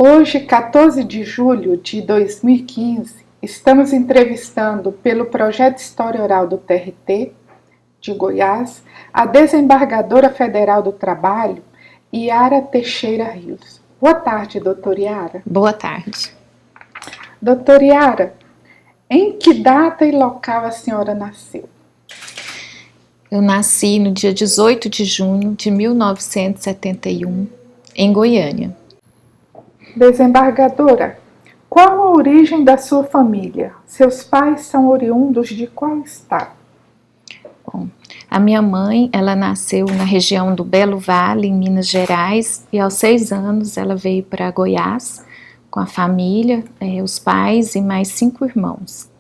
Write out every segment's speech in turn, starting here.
Hoje, 14 de julho de 2015, estamos entrevistando pelo Projeto História Oral do TRT de Goiás a desembargadora federal do Trabalho, Yara Teixeira Rios. Boa tarde, doutora Yara. Boa tarde. Doutora Yara, em que data e local a senhora nasceu? Eu nasci no dia 18 de junho de 1971, em Goiânia. Desembargadora, qual a origem da sua família? Seus pais são oriundos de qual estado? Bom, a minha mãe, ela nasceu na região do Belo Vale, em Minas Gerais, e aos 6 anos ela veio para Goiás com a família, os pais e mais 5 irmãos.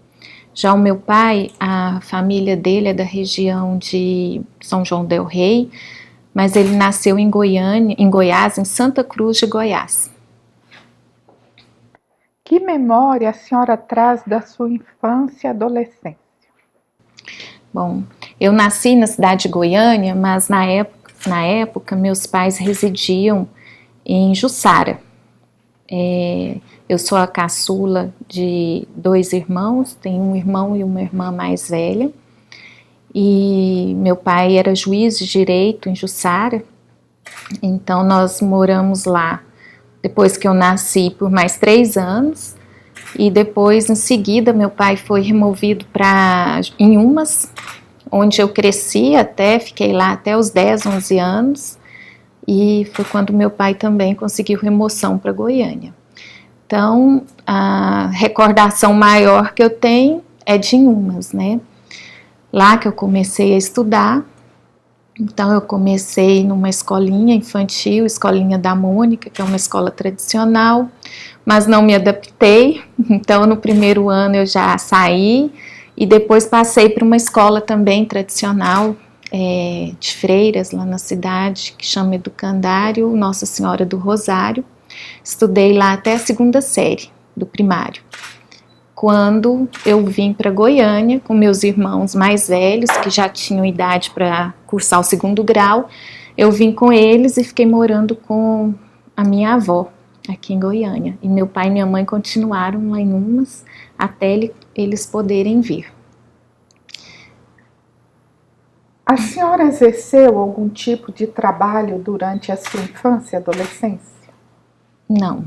Já o meu pai, a família dele é da região de São João del Rei, mas ele nasceu em Goiânia, em Goiás, em Santa Cruz de Goiás. Que memória a senhora traz da sua infância e adolescência? Bom, eu nasci na cidade de Goiânia, mas na época meus pais residiam em Jussara. Eu sou a caçula de 2 irmãos, tenho um irmão e uma irmã mais velha. E meu pai era juiz de direito em Jussara, então nós moramos lá depois que eu nasci por mais 3 anos. E depois, em seguida, meu pai foi removido para Inhumas, onde eu cresci fiquei lá até os 10, 11 anos. E foi quando meu pai também conseguiu remoção para Goiânia. Então, a recordação maior que eu tenho é de Inhumas, né? Lá que eu comecei a estudar. Então, eu comecei numa escolinha infantil, Escolinha da Mônica, que é uma escola tradicional, mas não me adaptei. Então, no primeiro ano eu já saí e depois passei para uma escola também tradicional, de freiras lá na cidade, que chama Educandário Nossa Senhora do Rosário. Estudei lá até a 2ª série do primário. Quando eu vim para Goiânia com meus irmãos mais velhos, que já tinham idade para cursar o 2º grau, eu vim com eles e fiquei morando com a minha avó aqui em Goiânia. E meu pai e minha mãe continuaram lá em Umas até eles poderem vir. A senhora exerceu algum tipo de trabalho durante a sua infância e adolescência? Não,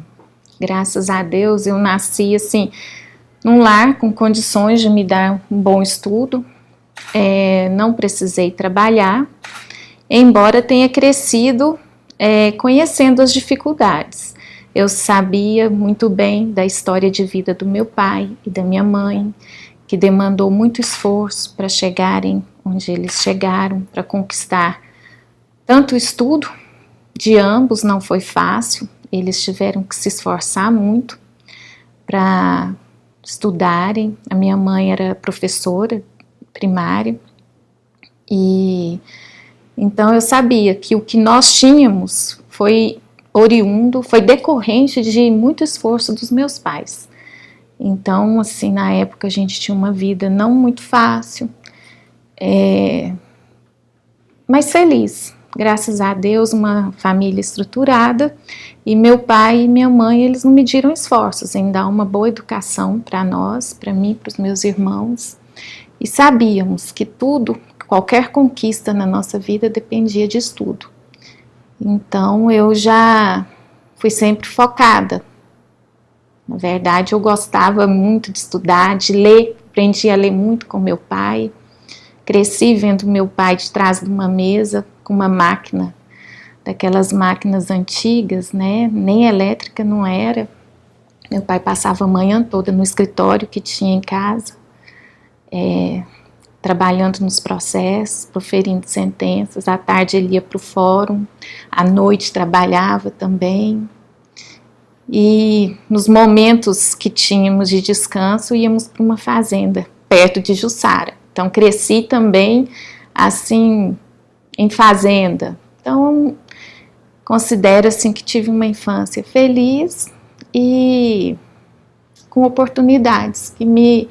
graças a Deus eu nasci assim, num lar com condições de me dar um bom estudo, não precisei trabalhar, embora tenha crescido conhecendo as dificuldades. Eu sabia muito bem da história de vida do meu pai e da minha mãe, que demandou muito esforço para chegarem onde eles chegaram, para conquistar tanto o estudo de ambos, não foi fácil, eles tiveram que se esforçar muito para estudarem. A minha mãe era professora primária e então eu sabia que o que nós tínhamos foi decorrente de muito esforço dos meus pais. Então, assim, na época a gente tinha uma vida não muito fácil, mas feliz. Graças a Deus, uma família estruturada, e meu pai e minha mãe, eles não mediram esforços em dar uma boa educação para nós, para mim, para os meus irmãos, e sabíamos que qualquer conquista na nossa vida dependia de estudo. Então, eu já fui sempre focada. Na verdade, eu gostava muito de estudar, de ler, aprendi a ler muito com meu pai. Cresci vendo meu pai de trás de uma mesa com uma máquina, daquelas máquinas antigas, né? Nem elétrica não era. Meu pai passava a manhã toda no escritório que tinha em casa, trabalhando nos processos, proferindo sentenças. À tarde ele ia para o fórum, à noite trabalhava também. E nos momentos que tínhamos de descanso, íamos para uma fazenda perto de Jussara. Então, cresci também, assim, em fazenda. Então, considero, assim, que tive uma infância feliz e com oportunidades que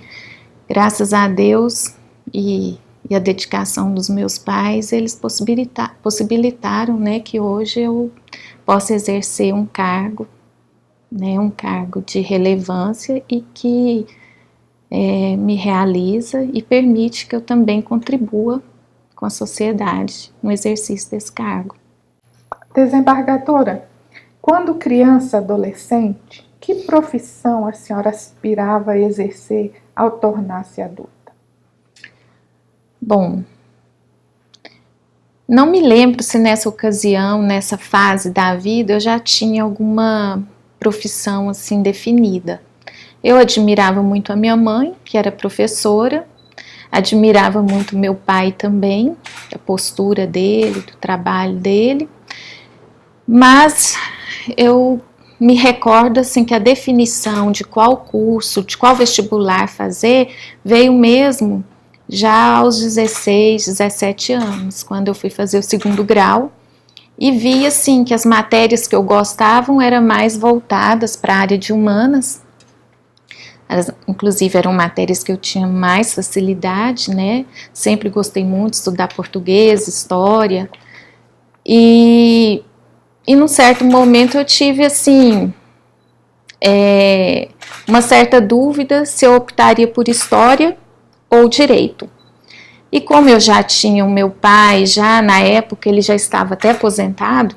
graças a Deus e a dedicação dos meus pais, eles possibilitaram, né, que hoje eu possa exercer um cargo né, um cargo de relevância e que me realiza e permite que eu também contribua com a sociedade no exercício desse cargo. Desembargadora, quando criança e adolescente, que profissão a senhora aspirava a exercer ao tornar-se adulta? Bom, não me lembro se nessa ocasião, nessa fase da vida, eu já tinha alguma profissão assim definida. Eu admirava muito a minha mãe, que era professora, admirava muito meu pai também, a postura dele, do trabalho dele, mas eu me recordo assim que a definição de qual curso, de qual vestibular fazer, veio mesmo já aos 16, 17 anos, quando eu fui fazer o segundo grau, e vi assim que as matérias que eu gostava eram mais voltadas para a área de humanas. Inclusive eram matérias que eu tinha mais facilidade, né? Sempre gostei muito de estudar português, história. E num certo momento eu tive assim uma certa dúvida se eu optaria por história ou direito. E como eu já tinha o meu pai, já na época ele já estava até aposentado,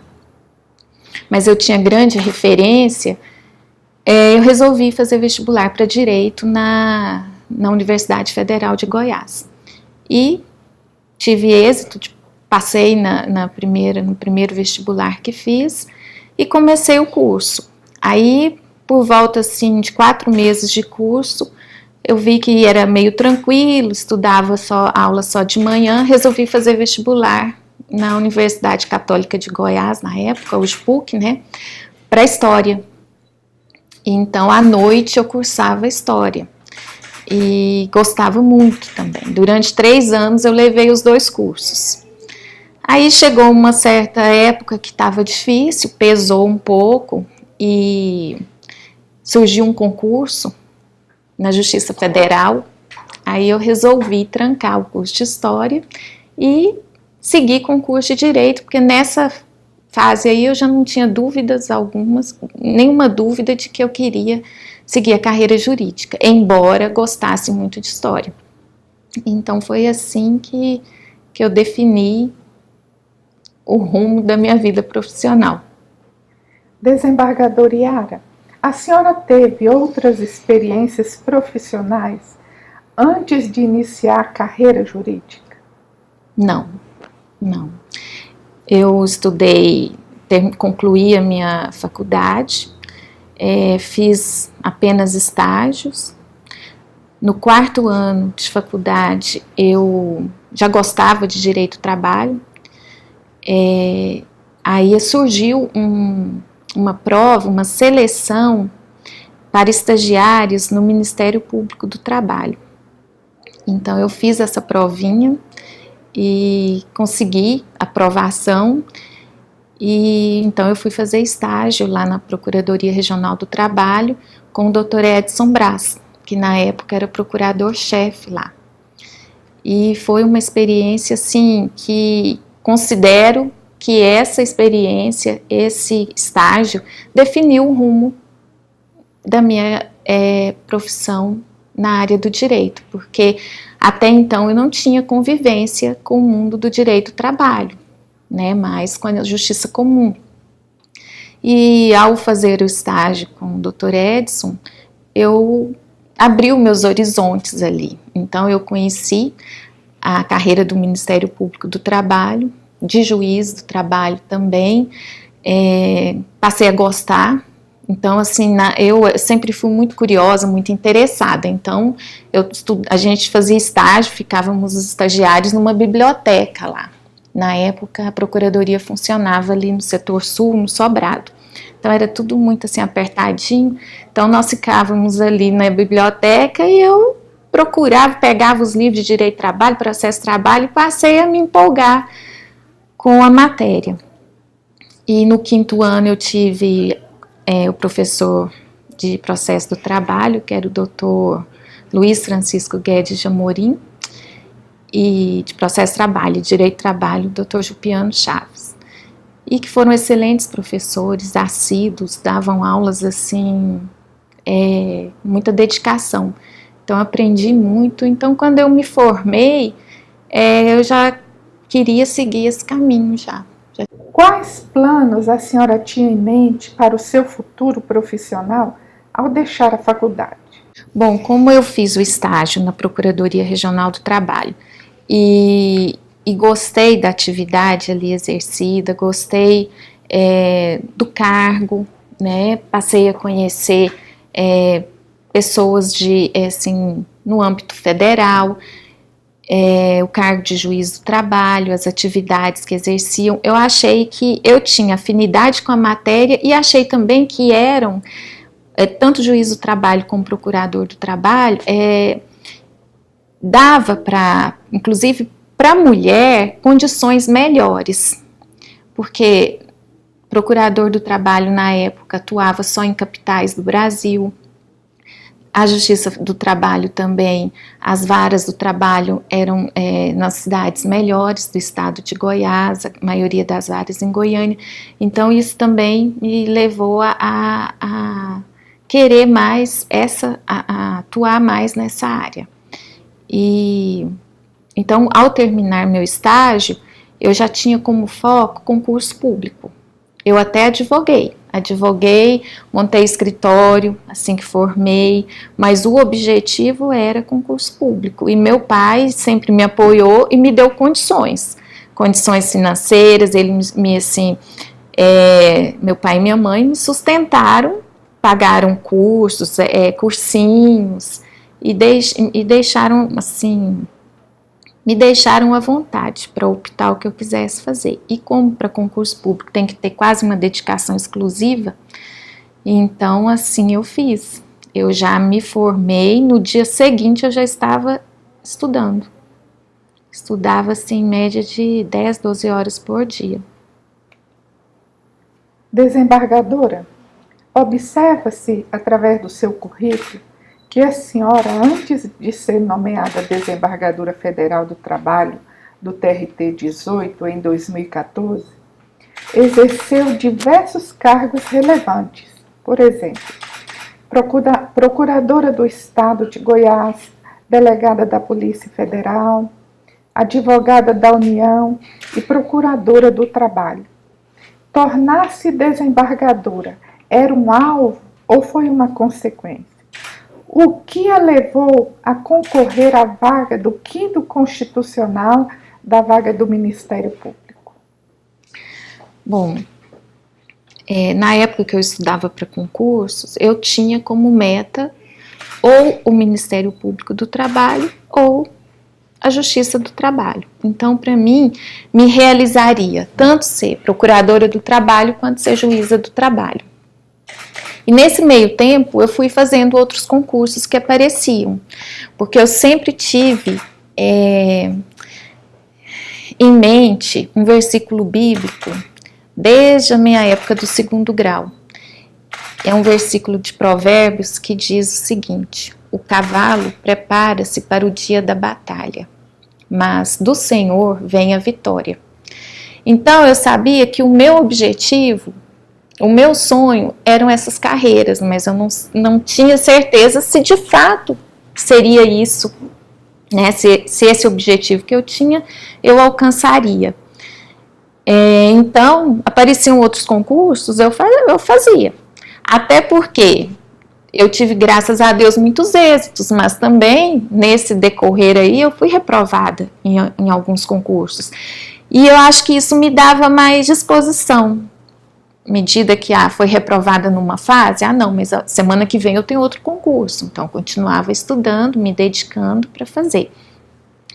mas eu tinha grande referência, eu resolvi fazer vestibular para Direito na Universidade Federal de Goiás. E tive êxito, passei no primeiro vestibular que fiz e comecei o curso. Aí, por volta assim, de 4 meses de curso, eu vi que era meio tranquilo, estudava aula só de manhã, resolvi fazer vestibular na Universidade Católica de Goiás, na época, o SPUC, né, para História. Então, à noite eu cursava História e gostava muito também. Durante 3 anos eu levei os 2 cursos. Aí chegou uma certa época que estava difícil, pesou um pouco e surgiu um concurso na Justiça Federal. Aí eu resolvi trancar o curso de História e seguir com o curso de Direito, porque nessa fase aí eu já não tinha dúvidas algumas, nenhuma dúvida de que eu queria seguir a carreira jurídica, embora gostasse muito de História. Então foi assim que eu defini o rumo da minha vida profissional. Desembargadora Yara, a senhora teve outras experiências profissionais antes de iniciar a carreira jurídica? Não. Eu estudei, concluí a minha faculdade, fiz apenas estágios. No 4º ano de faculdade, eu já gostava de Direito do Trabalho. Aí surgiu uma prova, uma seleção para estagiários no Ministério Público do Trabalho. Então eu fiz essa provinha e consegui aprovação, e então eu fui fazer estágio lá na Procuradoria Regional do Trabalho com o Dr. Edson Braz, que na época era procurador-chefe lá. E foi uma experiência assim que considero que essa experiência, esse estágio, definiu o rumo da minha profissão na área do direito, porque até então eu não tinha convivência com o mundo do direito do trabalho, né, mas com a justiça comum. E ao fazer o estágio com o Dr. Edson, eu abri os meus horizontes ali. Então eu conheci a carreira do Ministério Público do Trabalho, de juiz do trabalho também, passei a gostar. Então, assim, eu sempre fui muito curiosa, muito interessada. Então, a gente fazia estágio, ficávamos os estagiários numa biblioteca lá. Na época, a procuradoria funcionava ali no setor sul, no Sobrado. Então, era tudo muito assim apertadinho. Então, nós ficávamos ali na biblioteca e eu procurava, pegava os livros de Direito do Trabalho, Processo do Trabalho, e passei a me empolgar com a matéria. E no 5º ano eu tive o professor de Processo do Trabalho, que era o Dr. Luiz Francisco Guedes de Amorim, e de Processo do Trabalho e Direito do Trabalho, o Dr. Jupiano Chaves. e que foram excelentes professores, assíduos, davam aulas assim, muita dedicação. Então aprendi muito. Então quando eu me formei, eu já queria seguir esse caminho já. Quais planos a senhora tinha em mente para o seu futuro profissional ao deixar a faculdade? Bom, como eu fiz o estágio na Procuradoria Regional do Trabalho e gostei da atividade ali exercida, gostei do cargo, né? Passei a conhecer pessoas assim, no âmbito federal, o cargo de juiz do trabalho, as atividades que exerciam. Eu achei que eu tinha afinidade com a matéria e achei também que eram, tanto juiz do trabalho como procurador do trabalho, dava para, inclusive para a mulher, condições melhores, porque procurador do trabalho na época atuava só em capitais do Brasil. A Justiça do Trabalho também, as varas do trabalho eram nas cidades melhores do estado de Goiás, a maioria das varas em Goiânia. Então isso também me levou a querer mais a atuar mais nessa área. E então, ao terminar meu estágio, eu já tinha como foco concurso público. Eu até advoguei, montei escritório assim que formei, mas o objetivo era concurso público. E meu pai sempre me apoiou e me deu condições financeiras. Ele meu pai e minha mãe me sustentaram, pagaram cursos, cursinhos e deixaram assim, me deixaram à vontade para optar o que eu quisesse fazer. E como para concurso público tem que ter quase uma dedicação exclusiva, então assim eu fiz. Eu já me formei, no dia seguinte eu já estava estudando. Estudava assim em média de 10, 12 horas por dia. Desembargadora, observa-se através do seu currículo que a senhora, antes de ser nomeada desembargadora federal do trabalho do TRT 18 em 2014, exerceu diversos cargos relevantes. Por exemplo, procuradora do Estado de Goiás, delegada da Polícia Federal, advogada da União e procuradora do Trabalho. Tornar-se desembargadora era um alvo ou foi uma consequência? O que a levou a concorrer à vaga do 5º Constitucional da vaga do Ministério Público? Bom, na época que eu estudava para concursos, eu tinha como meta ou o Ministério Público do Trabalho ou a Justiça do Trabalho. Então, para mim, me realizaria tanto ser procuradora do trabalho quanto ser juíza do trabalho. E nesse meio tempo eu fui fazendo outros concursos que apareciam, porque eu sempre tive em mente um versículo bíblico desde a minha época do 2º grau. É um versículo de Provérbios que diz o seguinte: o cavalo prepara-se para o dia da batalha, mas do Senhor vem a vitória. Então eu sabia que o meu objetivo, o meu sonho eram essas carreiras, mas eu não tinha certeza se de fato seria isso, né? Se esse objetivo que eu tinha, eu alcançaria. Então, apareciam outros concursos, eu fazia. Até porque eu tive, graças a Deus, muitos êxitos, mas também, nesse decorrer aí, eu fui reprovada em alguns concursos. E eu acho que isso me dava mais disposição. Medida que foi reprovada numa fase, não, mas a semana que vem eu tenho outro concurso. Então, eu continuava estudando, me dedicando para fazer.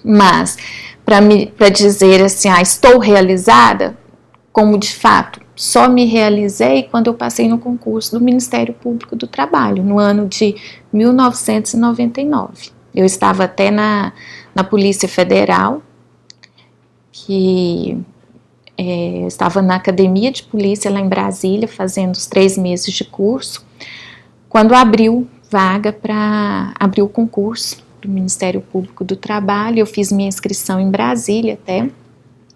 Mas, para dizer assim, estou realizada, como de fato, só me realizei quando eu passei no concurso do Ministério Público do Trabalho, no ano de 1999. Eu estava até na Polícia Federal, que eu estava na academia de polícia lá em Brasília, fazendo os 3 meses de curso, quando abriu o concurso do Ministério Público do Trabalho. Eu fiz minha inscrição em Brasília até,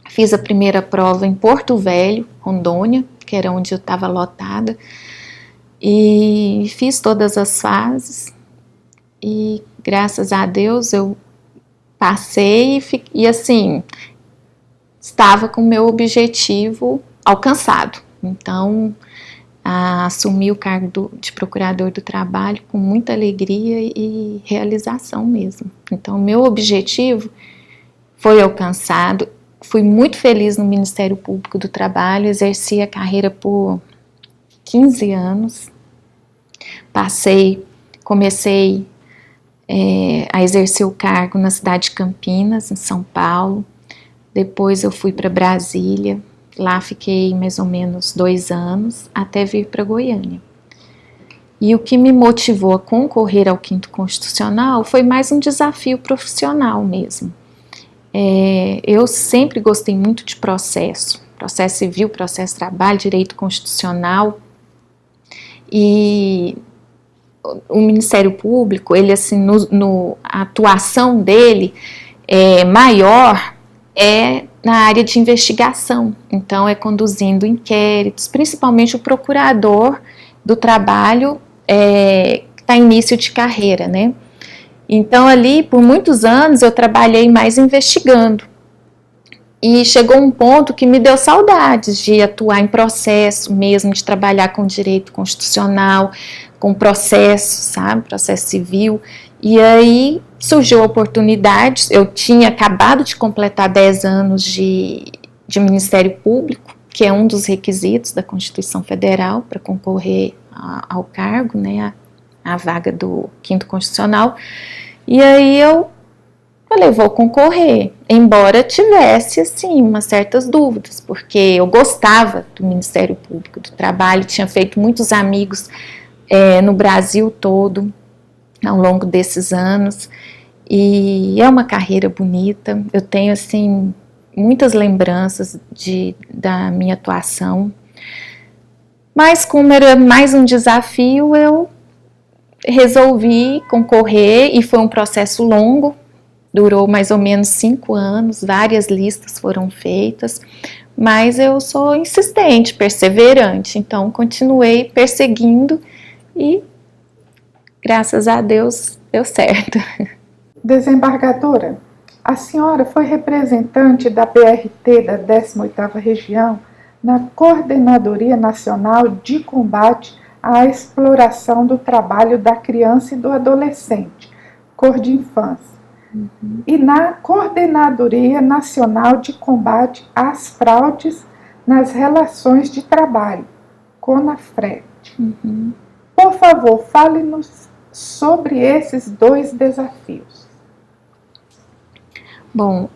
Fiz a primeira prova em Porto Velho, Rondônia, que era onde eu estava lotada, e fiz todas as fases e graças a Deus eu passei e assim, estava com o meu objetivo alcançado. Então, assumi o cargo de procurador do trabalho com muita alegria e realização mesmo. Então, meu objetivo foi alcançado. Fui muito feliz no Ministério Público do Trabalho, exerci a carreira por 15 anos. Comecei a exercer o cargo na cidade de Campinas, em São Paulo. Depois eu fui para Brasília. Lá fiquei mais ou menos 2 anos, até vir para Goiânia. E o que me motivou a concorrer ao 5º Constitucional foi mais um desafio profissional mesmo. Eu sempre gostei muito de processo civil, processo de trabalho, direito constitucional. E o Ministério Público, ele assim, a atuação dele maior na área de investigação. Então, conduzindo inquéritos, principalmente o procurador do trabalho que está em início de carreira, né? Então, ali, por muitos anos, eu trabalhei mais investigando. E chegou um ponto que me deu saudades de atuar em processo mesmo, de trabalhar com direito constitucional, com processo, sabe? Processo civil. E aí surgiu a oportunidade. Eu tinha acabado de completar 10 anos de Ministério Público, que é um dos requisitos da Constituição Federal para concorrer ao cargo, né? A vaga do 5º Constitucional. E aí eu falei, vou concorrer, embora tivesse, assim, umas certas dúvidas, porque eu gostava do Ministério Público do Trabalho, tinha feito muitos amigos no Brasil todo, ao longo desses anos, e é uma carreira bonita. Eu tenho, assim, muitas lembranças da minha atuação, mas como era mais um desafio, eu resolvi concorrer e foi um processo longo, durou mais ou menos 5 anos, várias listas foram feitas, mas eu sou insistente, perseverante, então continuei perseguindo e graças a Deus deu certo. Desembargadora, a senhora foi representante da BRT da 18ª Região na Coordenadoria Nacional de Combate à Exploração do Trabalho da Criança e do Adolescente, Cor de Infância, e na Coordenadoria Nacional de Combate às Fraudes nas Relações de Trabalho, CONAFRET. Por favor, fale-nos sobre esses 2 desafios. Bom,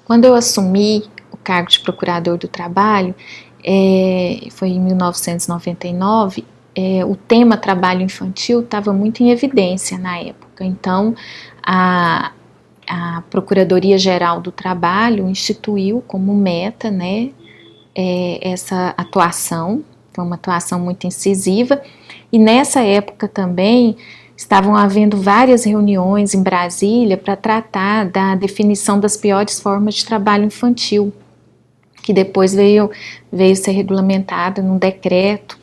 quando eu assumi o cargo de procurador do trabalho, foi em 1999, o tema trabalho infantil estava muito em evidência na época. Então, a Procuradoria-Geral do Trabalho instituiu como meta, né, essa atuação. Foi uma atuação muito incisiva. E nessa época também estavam havendo várias reuniões em Brasília para tratar da definição das piores formas de trabalho infantil, que depois veio ser regulamentada num decreto.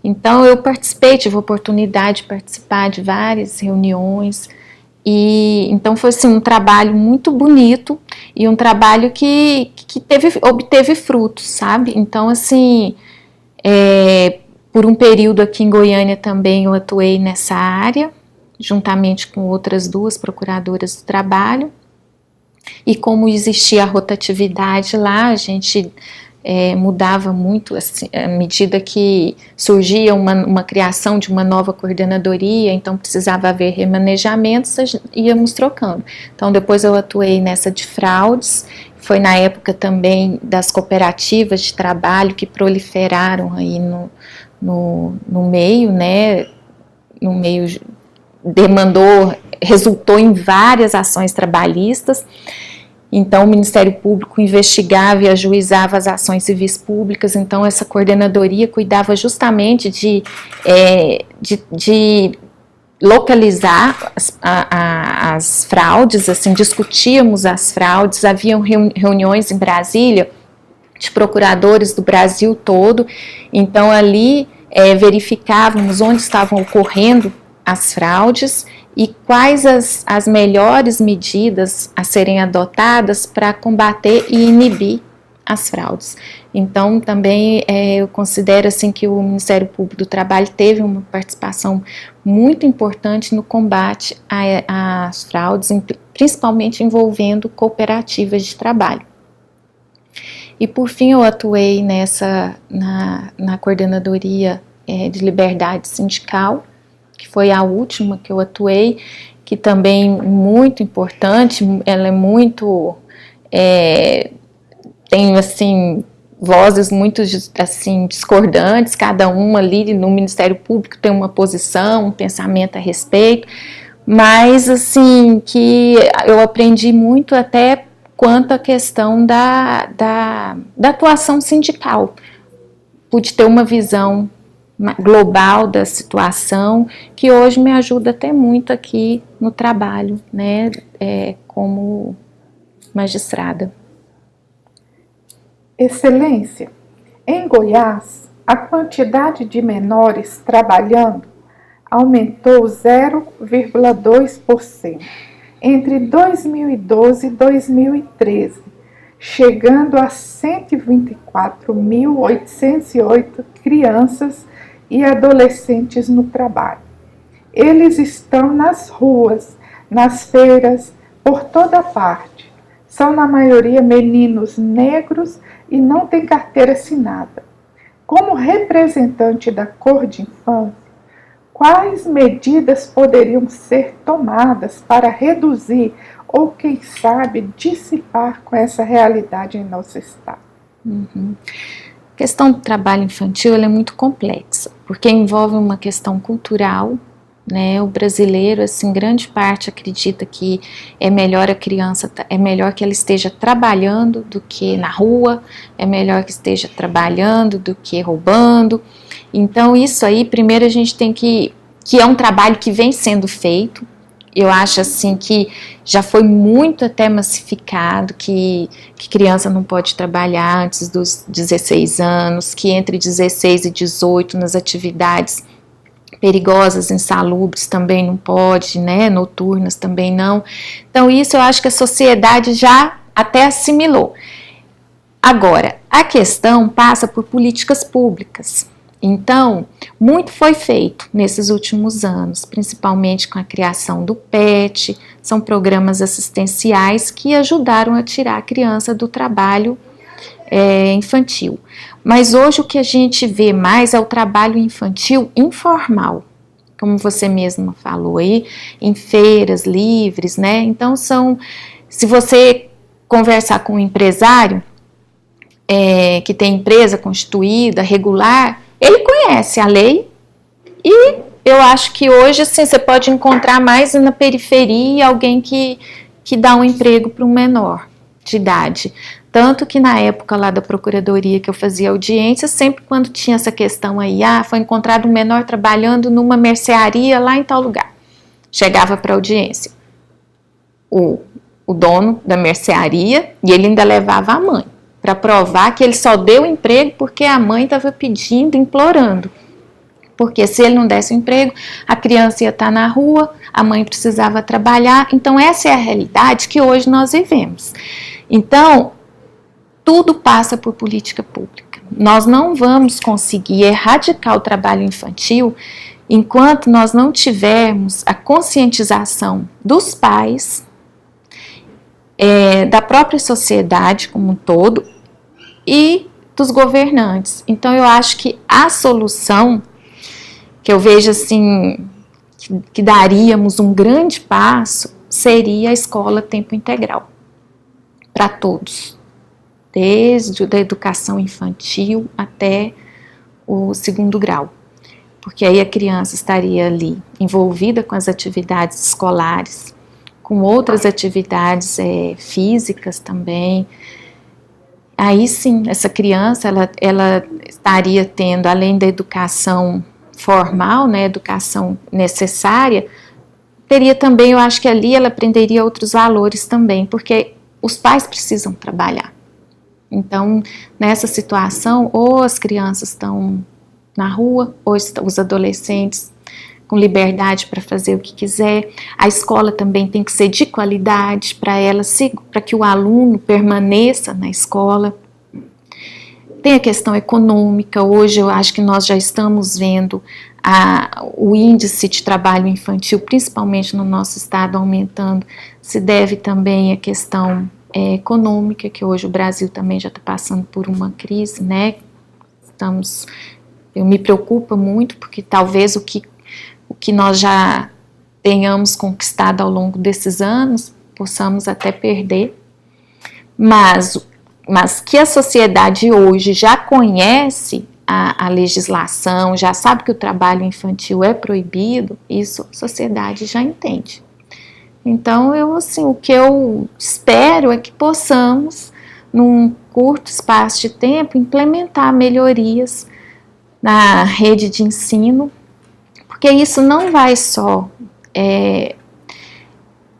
Então eu tive a oportunidade de participar de várias reuniões, e então foi assim, um trabalho muito bonito e um trabalho que obteve frutos, sabe? Então assim, por um período aqui em Goiânia também eu atuei nessa área, juntamente com outras 2 procuradoras do trabalho. E como existia a rotatividade lá, a gente mudava muito, assim, à medida que surgia uma criação de uma nova coordenadoria, então precisava haver remanejamentos, íamos trocando. Então depois eu atuei nessa de fraudes, foi na época também das cooperativas de trabalho que proliferaram aí no meio, né, no meio resultou em várias ações trabalhistas. Então, o Ministério Público investigava e ajuizava as ações civis públicas. Então, essa coordenadoria cuidava justamente de localizar as fraudes, assim, discutíamos as fraudes, haviam reuniões em Brasília de procuradores do Brasil todo, então ali verificávamos onde estavam ocorrendo as fraudes e quais as melhores medidas a serem adotadas para combater e inibir as fraudes. Então, também eu considero assim que o Ministério Público do Trabalho teve uma participação muito importante no combate às fraudes, principalmente envolvendo cooperativas de trabalho. E por fim eu atuei na coordenadoria de liberdade sindical, que foi a última que eu atuei, que também muito importante, ela é muito, tem assim, vozes muito assim, discordantes, cada uma ali no Ministério Público tem uma posição, um pensamento a respeito, mas assim, que eu aprendi muito até quanto à questão da atuação sindical. Pude ter uma visão global da situação, que hoje me ajuda até muito aqui no trabalho, né, como magistrada. Excelência, em Goiás, a quantidade de menores trabalhando aumentou 0,2% entre 2012 e 2013, chegando a 124.808 crianças e adolescentes no trabalho. Eles estão nas ruas, nas feiras, por toda parte. São na maioria meninos negros e não têm carteira assinada. Como representante da Cor de Infância, quais medidas poderiam ser tomadas para reduzir ou, quem sabe, dissipar com essa realidade em nosso estado? A questão do trabalho infantil ela é muito complexa, porque envolve uma questão cultural, né? O brasileiro, assim, grande parte acredita que é melhor a criança, é melhor que ela esteja trabalhando do que na rua, é melhor que esteja trabalhando do que roubando. Então isso aí, primeiro a gente tem que é um trabalho que vem sendo feito. Eu acho assim que já foi muito até massificado que criança não pode trabalhar antes dos 16 anos, que entre 16 e 18 nas atividades perigosas, insalubres também não pode, né, noturnas também não. Então isso eu acho que a sociedade já até assimilou. Agora, a questão passa por políticas públicas. Então, muito foi feito nesses últimos anos, principalmente com a criação do PET, são programas assistenciais que ajudaram a tirar a criança do trabalho infantil. Mas hoje o que a gente vê mais é o trabalho infantil informal, como você mesma falou aí, em feiras livres, né? Então se você conversar com um empresário que tem empresa constituída, regular, ele conhece a lei e eu acho que hoje assim, você pode encontrar mais na periferia alguém que dá um emprego para um menor de idade. Tanto que na época lá da procuradoria que eu fazia audiência, sempre quando tinha essa questão aí, foi encontrado um menor trabalhando numa mercearia lá em tal lugar. Chegava para audiência o dono da mercearia e ele ainda levava a mãe, para provar que ele só deu emprego porque a mãe estava pedindo, implorando. Porque se ele não desse o emprego, a criança ia estar na rua, a mãe precisava trabalhar. Então essa é a realidade que hoje nós vivemos. Então, tudo passa por política pública. Nós não vamos conseguir erradicar o trabalho infantil enquanto nós não tivermos a conscientização dos pais, da própria sociedade como um todo e dos governantes. Então eu acho que a solução que eu vejo assim que daríamos um grande passo seria a escola tempo integral para todos, desde a educação infantil até o 2º grau, porque aí a criança estaria ali envolvida com as atividades escolares, com outras atividades físicas também. Aí sim, essa criança ela estaria tendo, além da educação formal, né, educação necessária, teria também, eu acho que ali ela aprenderia outros valores também, porque os pais precisam trabalhar. Então, nessa situação, ou as crianças estão na rua, ou os adolescentes com liberdade para fazer o que quiser. A escola também tem que ser de qualidade para que o aluno permaneça na escola. Tem a questão econômica. Hoje eu acho que nós já estamos vendo o índice de trabalho infantil, principalmente no nosso estado, aumentando. Se deve também à questão econômica, que hoje o Brasil também já está passando por uma crise, né? Eu me preocupa muito, porque talvez o que nós já tenhamos conquistado ao longo desses anos, possamos até perder, mas que a sociedade hoje já conhece a legislação, já sabe que o trabalho infantil é proibido, isso a sociedade já entende. Então, o que eu espero é que possamos, num curto espaço de tempo, implementar melhorias na rede de ensino, porque isso não vai só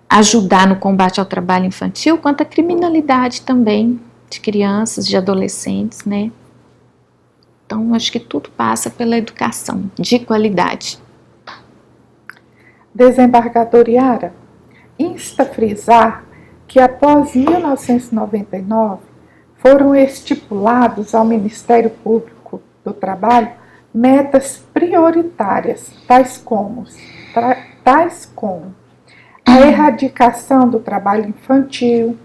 ajudar no combate ao trabalho infantil, quanto a criminalidade também de crianças, de adolescentes, né? Então, acho que tudo passa pela educação de qualidade. Desembargador Yara, insta a frisar que após 1999 foram estipulados ao Ministério Público do Trabalho metas prioritárias, tais como a erradicação do trabalho infantil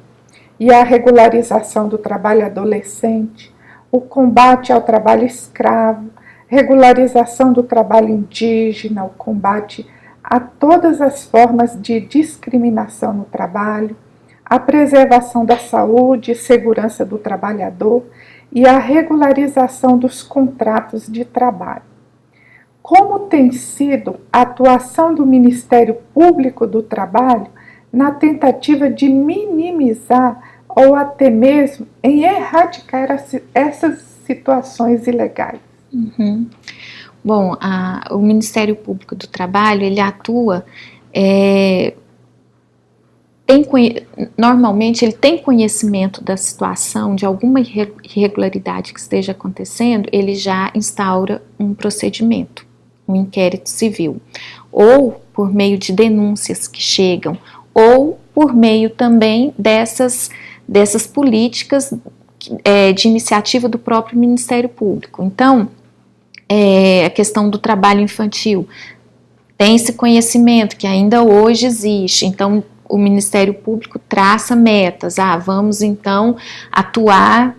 e a regularização do trabalho adolescente, o combate ao trabalho escravo, regularização do trabalho indígena, o combate a todas as formas de discriminação no trabalho, a preservação da saúde e segurança do trabalhador e a regularização dos contratos de trabalho. Como tem sido a atuação do Ministério Público do Trabalho na tentativa de minimizar ou até mesmo em erradicar essas situações ilegais? Uhum. Bom, o Ministério Público do Trabalho, ele atua, normalmente ele tem conhecimento da situação, de alguma irregularidade que esteja acontecendo, ele já instaura um procedimento, um inquérito civil, ou por meio de denúncias que chegam, ou por meio também dessas políticas de iniciativa do próprio Ministério Público. Então, a questão do trabalho infantil, tem esse conhecimento que ainda hoje existe, então o Ministério Público traça metas, vamos então atuar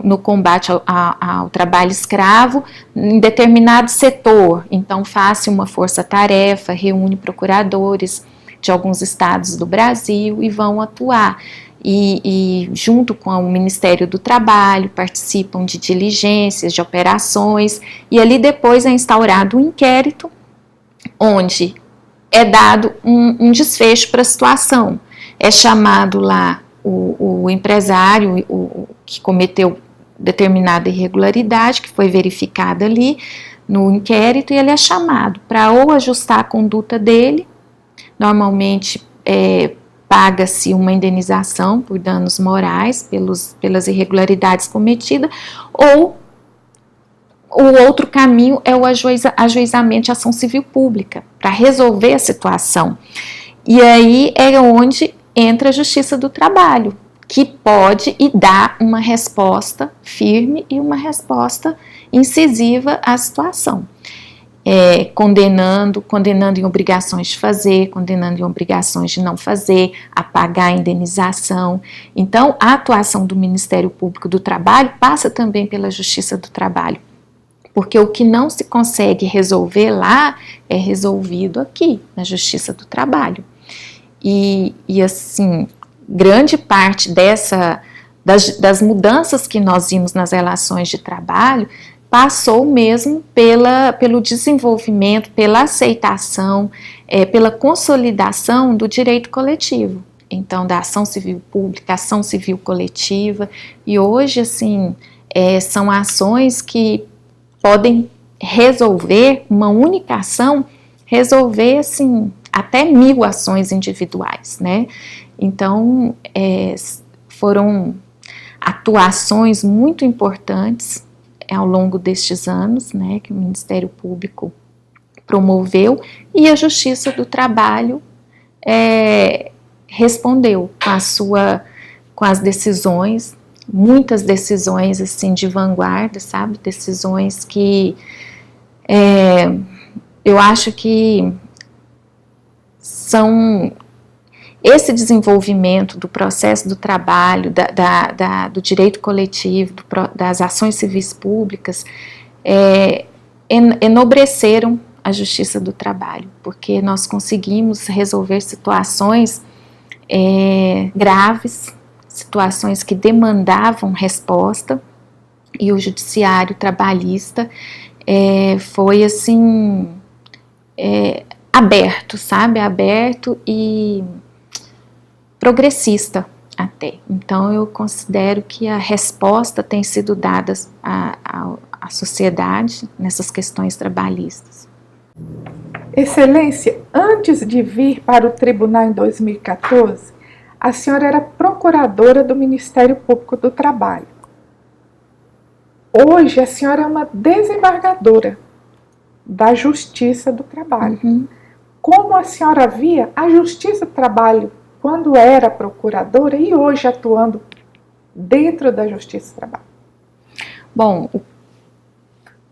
no combate ao trabalho escravo em determinado setor, então faça uma força-tarefa, reúne procuradores de alguns estados do Brasil e vão atuar. E junto com o Ministério do Trabalho, participam de diligências, de operações, e ali depois é instaurado um inquérito, onde é dado um desfecho para a situação. É chamado lá o empresário que cometeu determinada irregularidade, que foi verificada ali no inquérito, e ele é chamado para ou ajustar a conduta dele, normalmente paga-se uma indenização por danos morais pelas irregularidades cometidas, ou o outro caminho é o ajuizamento de ação civil pública, para resolver a situação. E aí é onde entra a Justiça do Trabalho, que pode e dá uma resposta firme e uma resposta incisiva à situação. Condenando em obrigações de fazer, condenando em obrigações de não fazer, a pagar a indenização. Então, a atuação do Ministério Público do Trabalho passa também pela Justiça do Trabalho, porque o que não se consegue resolver lá é resolvido aqui, na Justiça do Trabalho. E assim, grande parte das mudanças que nós vimos nas relações de trabalho passou mesmo pelo desenvolvimento, pela aceitação, pela consolidação do direito coletivo. Então, da ação civil pública, ação civil coletiva, e hoje, assim, são ações que podem resolver, uma única ação, resolver, assim, até 1000 ações individuais, né? Então, foram atuações muito importantes ao longo destes anos, né, que o Ministério Público promoveu, e a Justiça do Trabalho respondeu com as decisões, muitas decisões assim de vanguarda, sabe, decisões que eu acho que são esse desenvolvimento do processo do trabalho, do direito coletivo, das ações civis públicas, enobreceram a Justiça do Trabalho, porque nós conseguimos resolver situações graves, situações que demandavam resposta, e o judiciário trabalhista foi assim aberto, sabe, aberto e progressista até. Então eu considero que a resposta tem sido dada à sociedade nessas questões trabalhistas. Excelência, antes de vir para o tribunal em 2014, a senhora era procuradora do Ministério Público do Trabalho. Hoje a senhora é uma desembargadora da Justiça do Trabalho. Uhum. Como a senhora via a Justiça do Trabalho quando era procuradora e hoje atuando dentro da Justiça do Trabalho? Bom,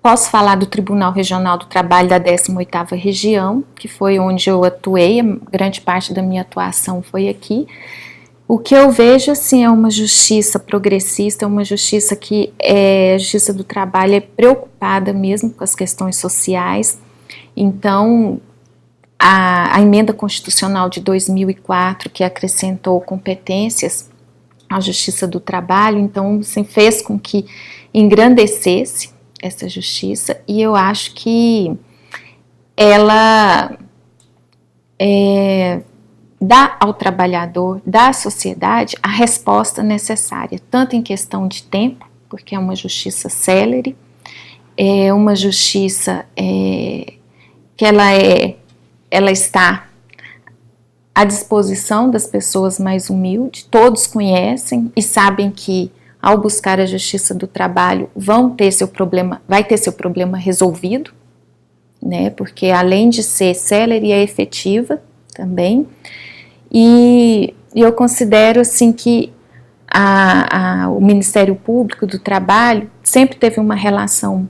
posso falar do Tribunal Regional do Trabalho da 18ª Região, que foi onde eu atuei, grande parte da minha atuação foi aqui. O que eu vejo, assim, é uma justiça progressista, uma justiça que a Justiça do Trabalho é preocupada mesmo com as questões sociais. Então, a emenda constitucional de 2004, que acrescentou competências à Justiça do Trabalho, então, assim, fez com que engrandecesse essa justiça, e eu acho que ela dá ao trabalhador, dá à sociedade a resposta necessária, tanto em questão de tempo, porque é uma justiça célere, é uma justiça que ela está à disposição das pessoas mais humildes, todos conhecem e sabem que ao buscar a Justiça do Trabalho vai ter seu problema resolvido, né, porque além de ser célere, é efetiva também, e eu considero assim que o Ministério Público do Trabalho sempre teve uma relação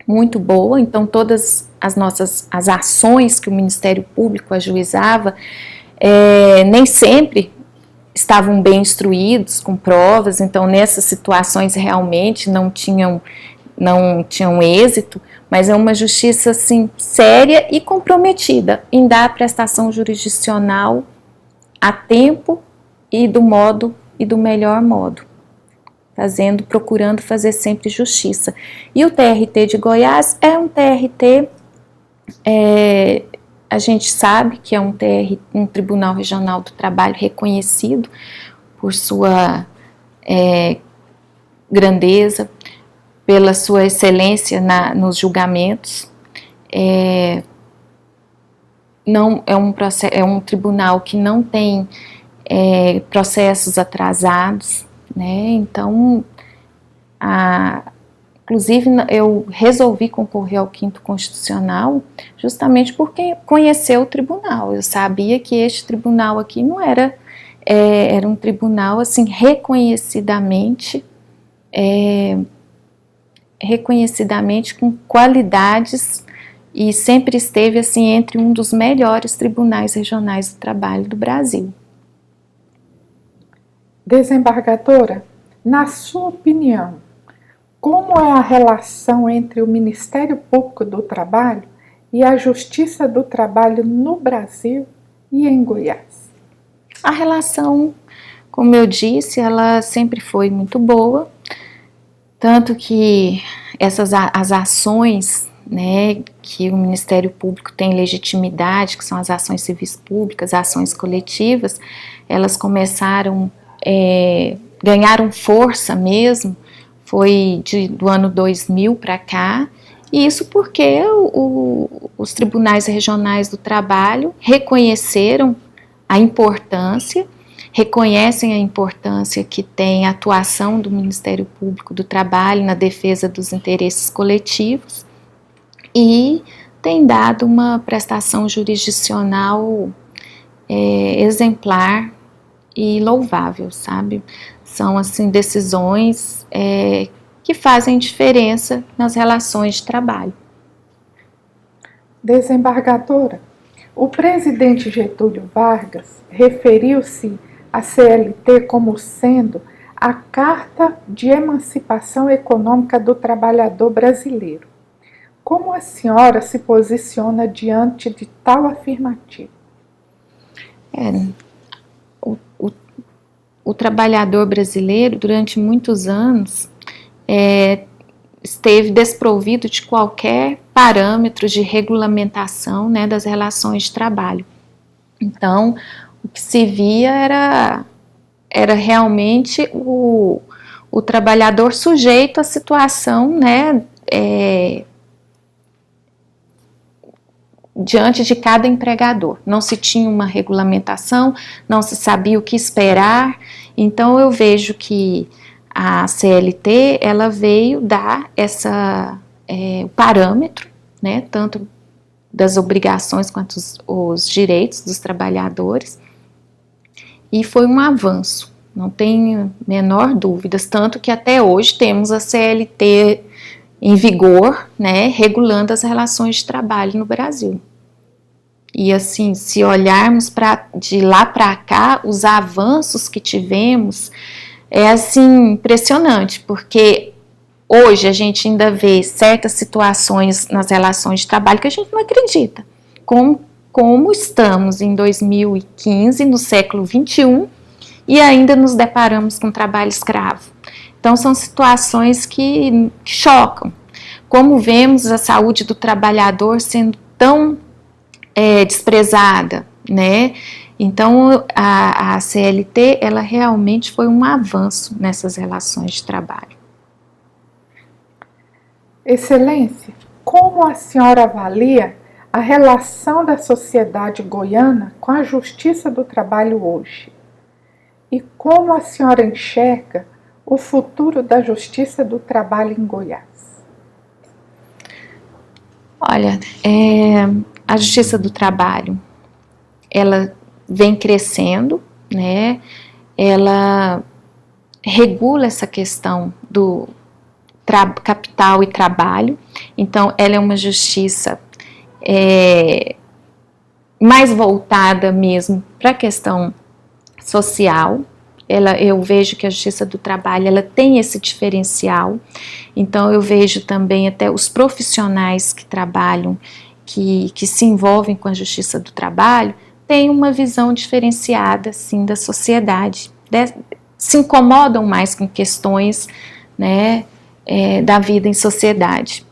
muito boa, então todas as ações que o Ministério Público ajuizava, nem sempre estavam bem instruídos, com provas, então nessas situações realmente não tinham êxito, mas é uma justiça assim, séria e comprometida em dar a prestação jurisdicional a tempo e do melhor modo, procurando fazer sempre justiça. E o TRT de Goiás é um TRT, a gente sabe que é um Tribunal Regional do Trabalho reconhecido por sua grandeza, pela sua excelência nos julgamentos. É um tribunal que não tem processos atrasados, né? Então, inclusive, eu resolvi concorrer ao 5º Constitucional justamente porque conheceu o tribunal. Eu sabia que este tribunal aqui não era um tribunal assim reconhecidamente com qualidades, e sempre esteve assim entre um dos melhores tribunais regionais do trabalho do Brasil. Desembargadora, na sua opinião, como é a relação entre o Ministério Público do Trabalho e a Justiça do Trabalho no Brasil e em Goiás? A relação, como eu disse, ela sempre foi muito boa, tanto que as ações, né, que o Ministério Público tem legitimidade, que são as ações civis públicas, ações coletivas, elas ganharam força mesmo, foi do ano 2000 para cá, E isso porque os tribunais regionais do trabalho reconheceram a importância, reconhecem a importância que tem a atuação do Ministério Público do Trabalho na defesa dos interesses coletivos e tem dado uma prestação jurisdicional exemplar e louvável, sabe? São, assim, decisões que fazem diferença nas relações de trabalho. Desembargadora, o presidente Getúlio Vargas referiu-se à CLT como sendo a Carta de Emancipação Econômica do Trabalhador Brasileiro. Como a senhora se posiciona diante de tal afirmativa? O trabalhador brasileiro, durante muitos anos, esteve desprovido de qualquer parâmetro de regulamentação, né, das relações de trabalho. Então, o que se via era realmente o trabalhador sujeito à situação, né, diante de cada empregador. Não se tinha uma regulamentação, não se sabia o que esperar. Então, eu vejo que a CLT, ela veio dar o parâmetro, né, tanto das obrigações quanto os direitos dos trabalhadores, e foi um avanço, não tenho menor dúvidas, tanto que até hoje temos a CLT em vigor, né, regulando as relações de trabalho no Brasil. E assim, se olharmos de lá para cá, os avanços que tivemos, é assim, impressionante, porque hoje a gente ainda vê certas situações nas relações de trabalho que a gente não acredita. Como estamos em 2015, no século XXI, e ainda nos deparamos com trabalho escravo. Então, são situações que chocam. Como vemos a saúde do trabalhador sendo tão desprezada, né? Então, a CLT, ela realmente foi um avanço nessas relações de trabalho. Excelência, como a senhora avalia a relação da sociedade goiana com a Justiça do Trabalho hoje? E como a senhora enxerga o futuro da Justiça do Trabalho em Goiás? Olha, a Justiça do Trabalho, ela vem crescendo, né? Ela regula essa questão do capital e trabalho, então ela é uma justiça mais voltada mesmo para a questão social. Eu vejo que a Justiça do Trabalho, ela tem esse diferencial, então eu vejo também até os profissionais que trabalham, que se envolvem com a Justiça do Trabalho, têm uma visão diferenciada, sim, da sociedade, se incomodam mais com questões, né, da vida em sociedade.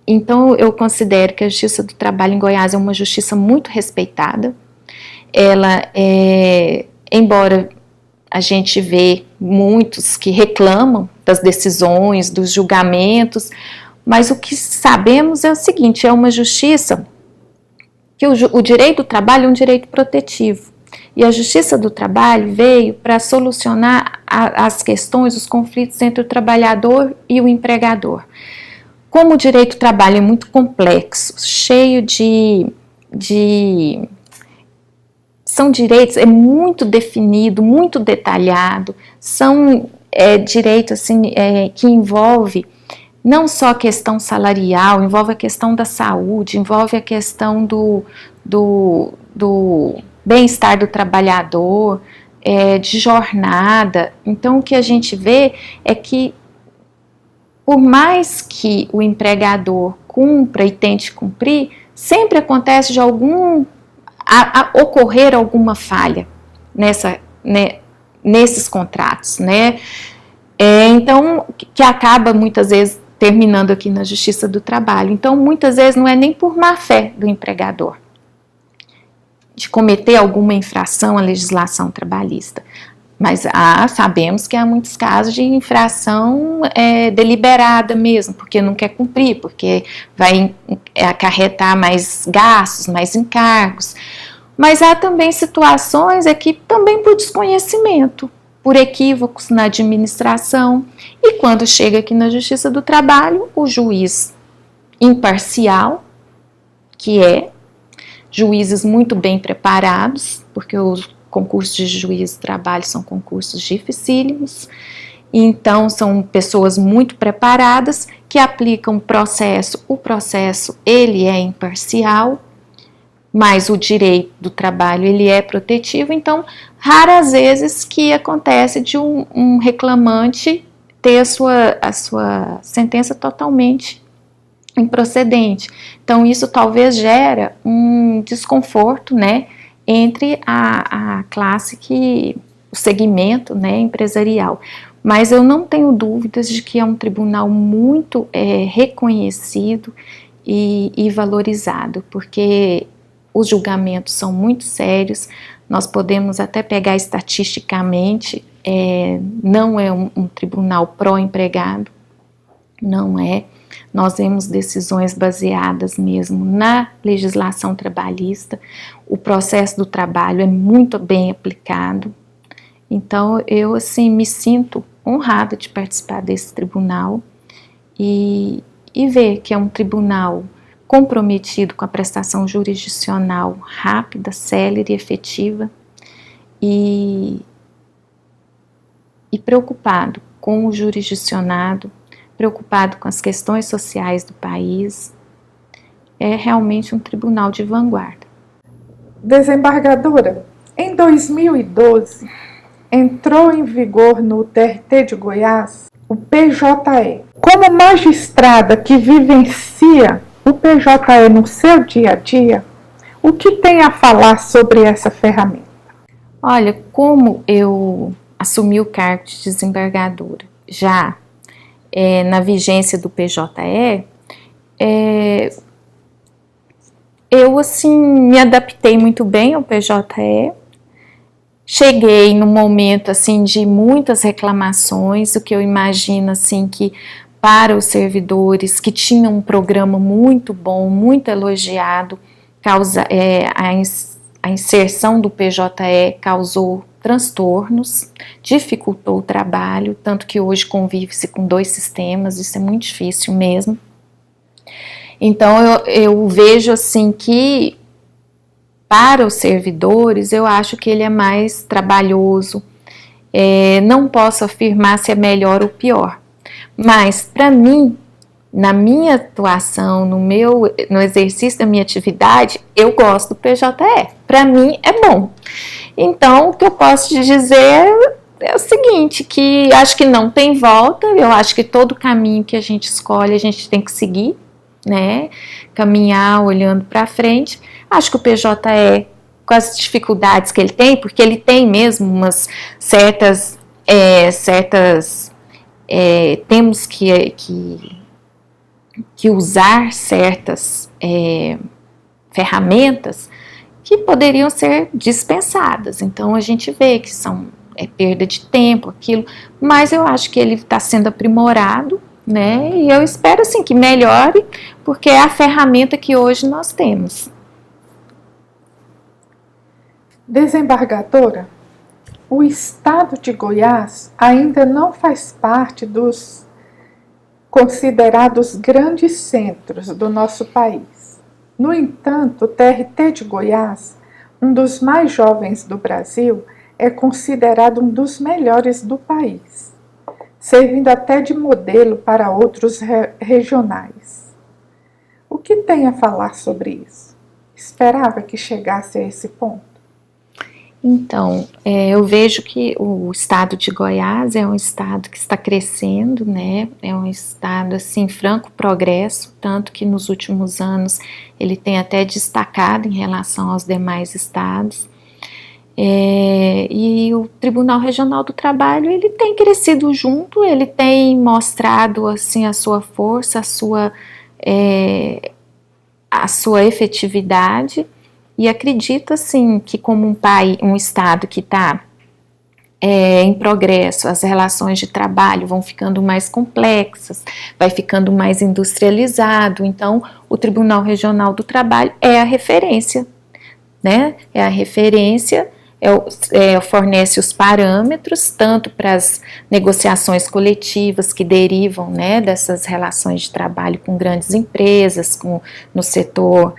Então, eu considero que a Justiça do Trabalho em Goiás é uma justiça muito respeitada. Ela, embora a gente vê muitos que reclamam das decisões, dos julgamentos, mas o que sabemos é o seguinte, é uma justiça que o direito do trabalho é um direito protetivo. E a Justiça do Trabalho veio para solucionar as questões, os conflitos entre o trabalhador e o empregador. Como o direito do trabalho é muito complexo, cheio são direitos, é muito definido, muito detalhado, são direitos assim, que envolve não só a questão salarial, envolve a questão da saúde, envolve a questão do bem-estar do trabalhador, de jornada. Então, o que a gente vê é que, por mais que o empregador cumpra e tente cumprir, sempre acontece de ocorrer alguma falha nesses contratos, né? Então, que acaba muitas vezes terminando aqui na Justiça do Trabalho. Então, muitas vezes não é nem por má fé do empregador, de cometer alguma infração à legislação trabalhista. Mas sabemos que há muitos casos de infração deliberada mesmo, porque não quer cumprir, porque vai acarretar mais gastos, mais encargos. Mas há também situações que também por desconhecimento, por equívocos na administração, e quando chega aqui na Justiça do Trabalho, o juiz imparcial, que juízes muito bem preparados, porque os concursos de juiz do trabalho são concursos dificílimos, então são pessoas muito preparadas que aplicam o processo ele é imparcial, mas o direito do trabalho ele é protetivo, então raras vezes que acontece de um reclamante ter a sua sentença totalmente improcedente. Então isso talvez gera um desconforto, né, entre a classe o segmento, né, empresarial. Mas eu não tenho dúvidas de que é um tribunal muito reconhecido e valorizado, porque os julgamentos são muito sérios, nós podemos até pegar estatisticamente, não é um tribunal pró-empregado, não é. Nós vemos decisões baseadas mesmo na legislação trabalhista, o processo do trabalho é muito bem aplicado, então eu assim me sinto honrada de participar desse tribunal e ver que é um tribunal comprometido com a prestação jurisdicional rápida, célere e efetiva e preocupado com o jurisdicionado, preocupado com as questões sociais do país, é realmente um tribunal de vanguarda. Desembargadora, em 2012, entrou em vigor no TRT de Goiás o PJE. Como magistrada que vivencia o PJE no seu dia a dia, o que tem a falar sobre essa ferramenta? Olha, como eu assumi o cargo de desembargadora já na vigência do PJE, eu assim me adaptei muito bem ao PJE, cheguei num momento assim de muitas reclamações, o que eu imagino assim que para os servidores que tinham um programa muito bom, muito elogiado, a inserção do PJE causou transtornos, dificultou o trabalho, tanto que hoje convive-se com 2 sistemas, isso é muito difícil mesmo. Então eu vejo assim que para os servidores eu acho que ele é mais trabalhoso, não posso afirmar se é melhor ou pior, mas para mim, na minha atuação, no exercício da minha atividade, eu gosto do PJE, para mim é bom. Então, o que eu posso te dizer é o seguinte, que acho que não tem volta, eu acho que todo caminho que a gente escolhe, a gente tem que seguir, né, caminhar olhando para frente. Acho que o PJE, com as dificuldades que ele tem, porque ele tem mesmo umas certas temos que usar certas ferramentas que poderiam ser dispensadas. Então a gente vê que são perda de tempo, aquilo, mas eu acho que ele está sendo aprimorado, né? E eu espero assim que melhore, porque é a ferramenta que hoje nós temos. Desembargadora, o estado de Goiás ainda não faz parte dos considerados grandes centros do nosso país. No entanto, o TRT de Goiás, um dos mais jovens do Brasil, é considerado um dos melhores do país, servindo até de modelo para outros regionais. O que tem a falar sobre isso? Esperava que chegasse a esse ponto? Então, eu vejo que o estado de Goiás é um estado que está crescendo, né? É um estado assim, em franco progresso, tanto que nos últimos anos ele tem até destacado em relação aos demais estados. E o Tribunal Regional do Trabalho ele tem crescido junto, ele tem mostrado assim a sua força, a sua efetividade. E acredito assim que como um estado que está em progresso, as relações de trabalho vão ficando mais complexas, vai ficando mais industrializado. Então, o Tribunal Regional do Trabalho é a referência, né? É a referência, fornece os parâmetros, tanto para as negociações coletivas que derivam, né, dessas relações de trabalho com grandes empresas, no setor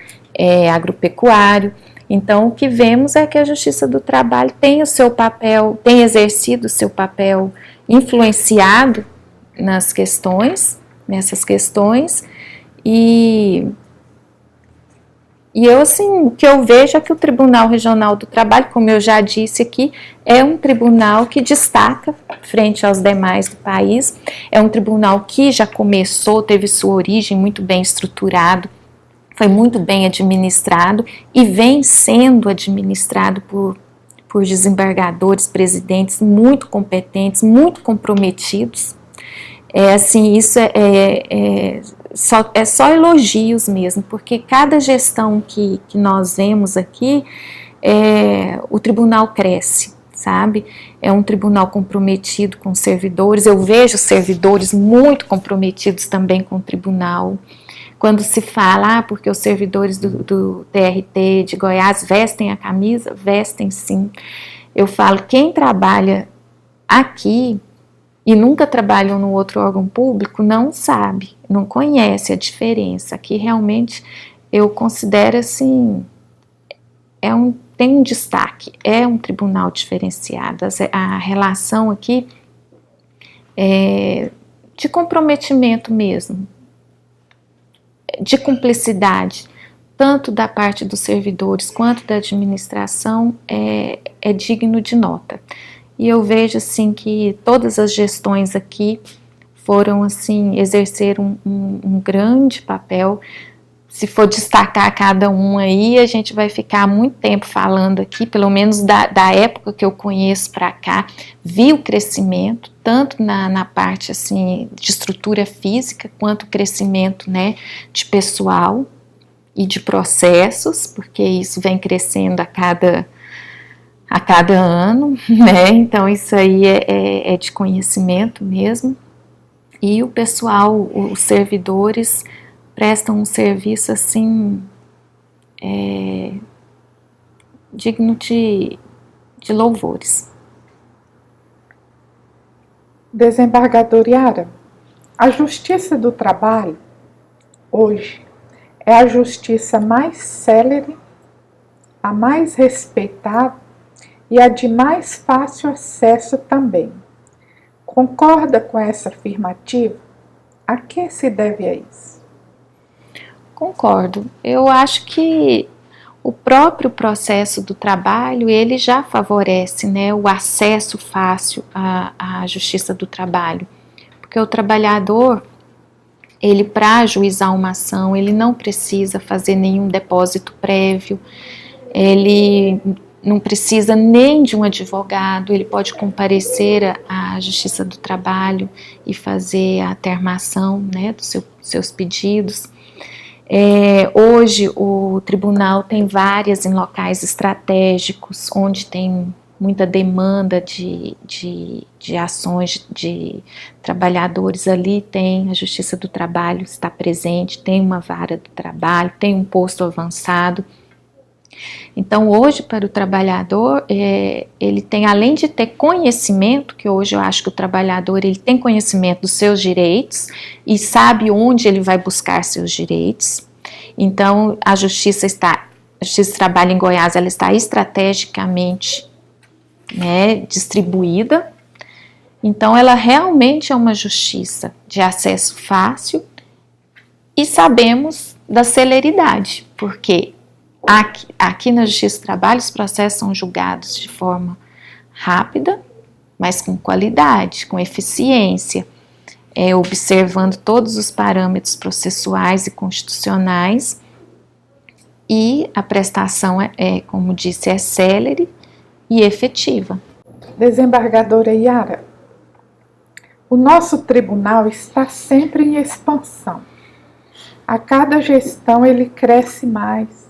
agropecuário. Então, o que vemos é que a Justiça do Trabalho tem o seu papel, tem exercido o seu papel influenciado nessas questões, e eu, assim, o que eu vejo é que o Tribunal Regional do Trabalho, como eu já disse aqui, é um tribunal que destaca frente aos demais do país, é um tribunal que já começou, teve sua origem muito bem estruturado, foi muito bem administrado e vem sendo administrado por desembargadores, presidentes muito competentes, muito comprometidos. Isso só elogios mesmo, porque cada gestão que nós vemos aqui, o tribunal cresce, sabe? É um tribunal comprometido com os servidores, eu vejo servidores muito comprometidos também com o tribunal. Quando se fala, porque os servidores do TRT de Goiás vestem a camisa, vestem sim. Eu falo, quem trabalha aqui e nunca trabalhou no outro órgão público, não sabe, não conhece a diferença. Aqui realmente eu considero assim, tem um destaque, é um tribunal diferenciado. A relação aqui é de comprometimento mesmo, de cumplicidade, tanto da parte dos servidores quanto da administração, é digno de nota. E eu vejo assim que todas as gestões aqui foram assim, exerceram um grande papel. Se for destacar cada um aí, a gente vai ficar muito tempo falando aqui, pelo menos da época que eu conheço para cá, vi o crescimento, tanto na parte assim, de estrutura física, quanto o crescimento, né, de pessoal e de processos, porque isso vem crescendo a cada ano, né, então isso aí é de conhecimento mesmo, e o pessoal, os servidores, prestam um serviço assim, digno de louvores. Desembargador Yara, a Justiça do Trabalho, hoje, é a justiça mais célere, a mais respeitada e a de mais fácil acesso também. Concorda com essa afirmativa? A que se deve a isso? Concordo. Eu acho que o próprio processo do trabalho, ele já favorece, né, o acesso fácil à Justiça do Trabalho. Porque o trabalhador, ele para ajuizar uma ação, ele não precisa fazer nenhum depósito prévio, ele não precisa nem de um advogado, ele pode comparecer à Justiça do Trabalho e fazer a termação, né, dos seus pedidos. Hoje o tribunal tem várias em locais estratégicos, onde tem muita demanda de ações de trabalhadores. Ali tem a Justiça do Trabalho, está presente, tem uma vara do trabalho, tem um posto avançado. Então hoje para o trabalhador, ele tem, além de ter conhecimento, que hoje eu acho que o trabalhador ele tem conhecimento dos seus direitos e sabe onde ele vai buscar seus direitos. Então a Justiça do Trabalho em Goiás, ela está estrategicamente, né, distribuída. Então ela realmente é uma justiça de acesso fácil e sabemos da celeridade, porque aqui na Justiça do Trabalho os processos são julgados de forma rápida, mas com qualidade, com eficiência, observando todos os parâmetros processuais e constitucionais, e a prestação como disse, é célere e efetiva. Desembargadora Yara, o nosso tribunal está sempre em expansão. A cada gestão ele cresce mais.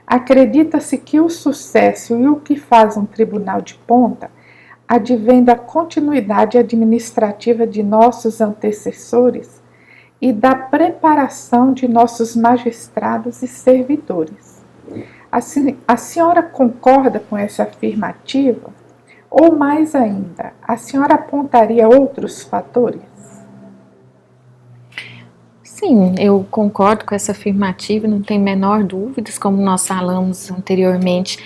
Acredita-se que o sucesso e o que faz um tribunal de ponta advém da continuidade administrativa de nossos antecessores e da preparação de nossos magistrados e servidores. A senhora concorda com essa afirmativa? Ou mais ainda, a senhora apontaria outros fatores? Sim, eu concordo com essa afirmativa, não tem menor dúvidas, como nós falamos anteriormente,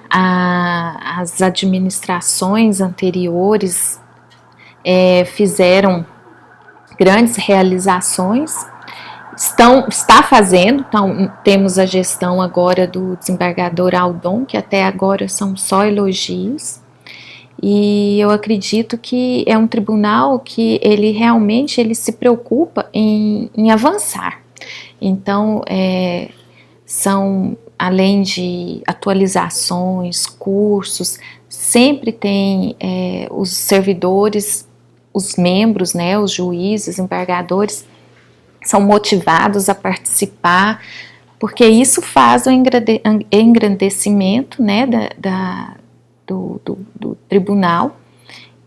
as administrações anteriores fizeram grandes realizações, está fazendo, então, temos a gestão agora do desembargador Aldon, que até agora são só elogios, e eu acredito que é um tribunal que ele realmente se preocupa em avançar. Então, são, além de atualizações, cursos, sempre tem os servidores, os membros, né, os juízes, embargadores, são motivados a participar, porque isso faz o engrandecimento, né, do tribunal,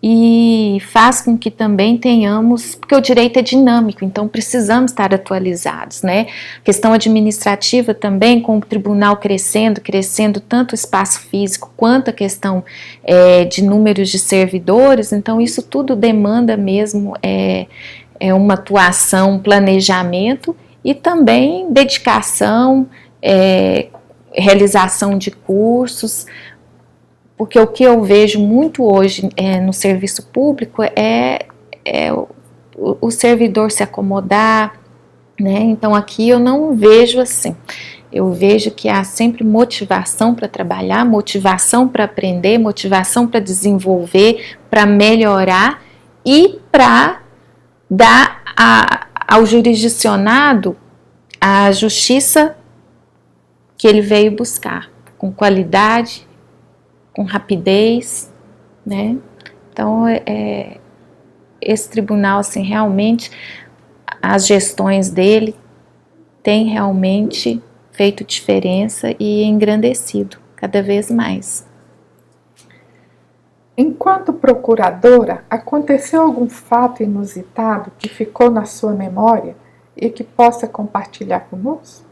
e faz com que também tenhamos, porque o direito é dinâmico, então precisamos estar atualizados, né? Questão administrativa também, com o tribunal crescendo tanto o espaço físico quanto a questão de números de servidores, então isso tudo demanda mesmo uma atuação, um planejamento e também dedicação, realização de cursos, porque o que eu vejo muito hoje no serviço público é o servidor se acomodar, né? Então aqui eu não vejo assim. Eu vejo que há sempre motivação para trabalhar, motivação para aprender, motivação para desenvolver, para melhorar e para dar ao jurisdicionado a justiça que ele veio buscar, com qualidade, com rapidez, né? Então, esse tribunal, assim, realmente, as gestões dele têm realmente feito diferença e engrandecido cada vez mais. Enquanto procuradora, aconteceu algum fato inusitado que ficou na sua memória e que possa compartilhar conosco?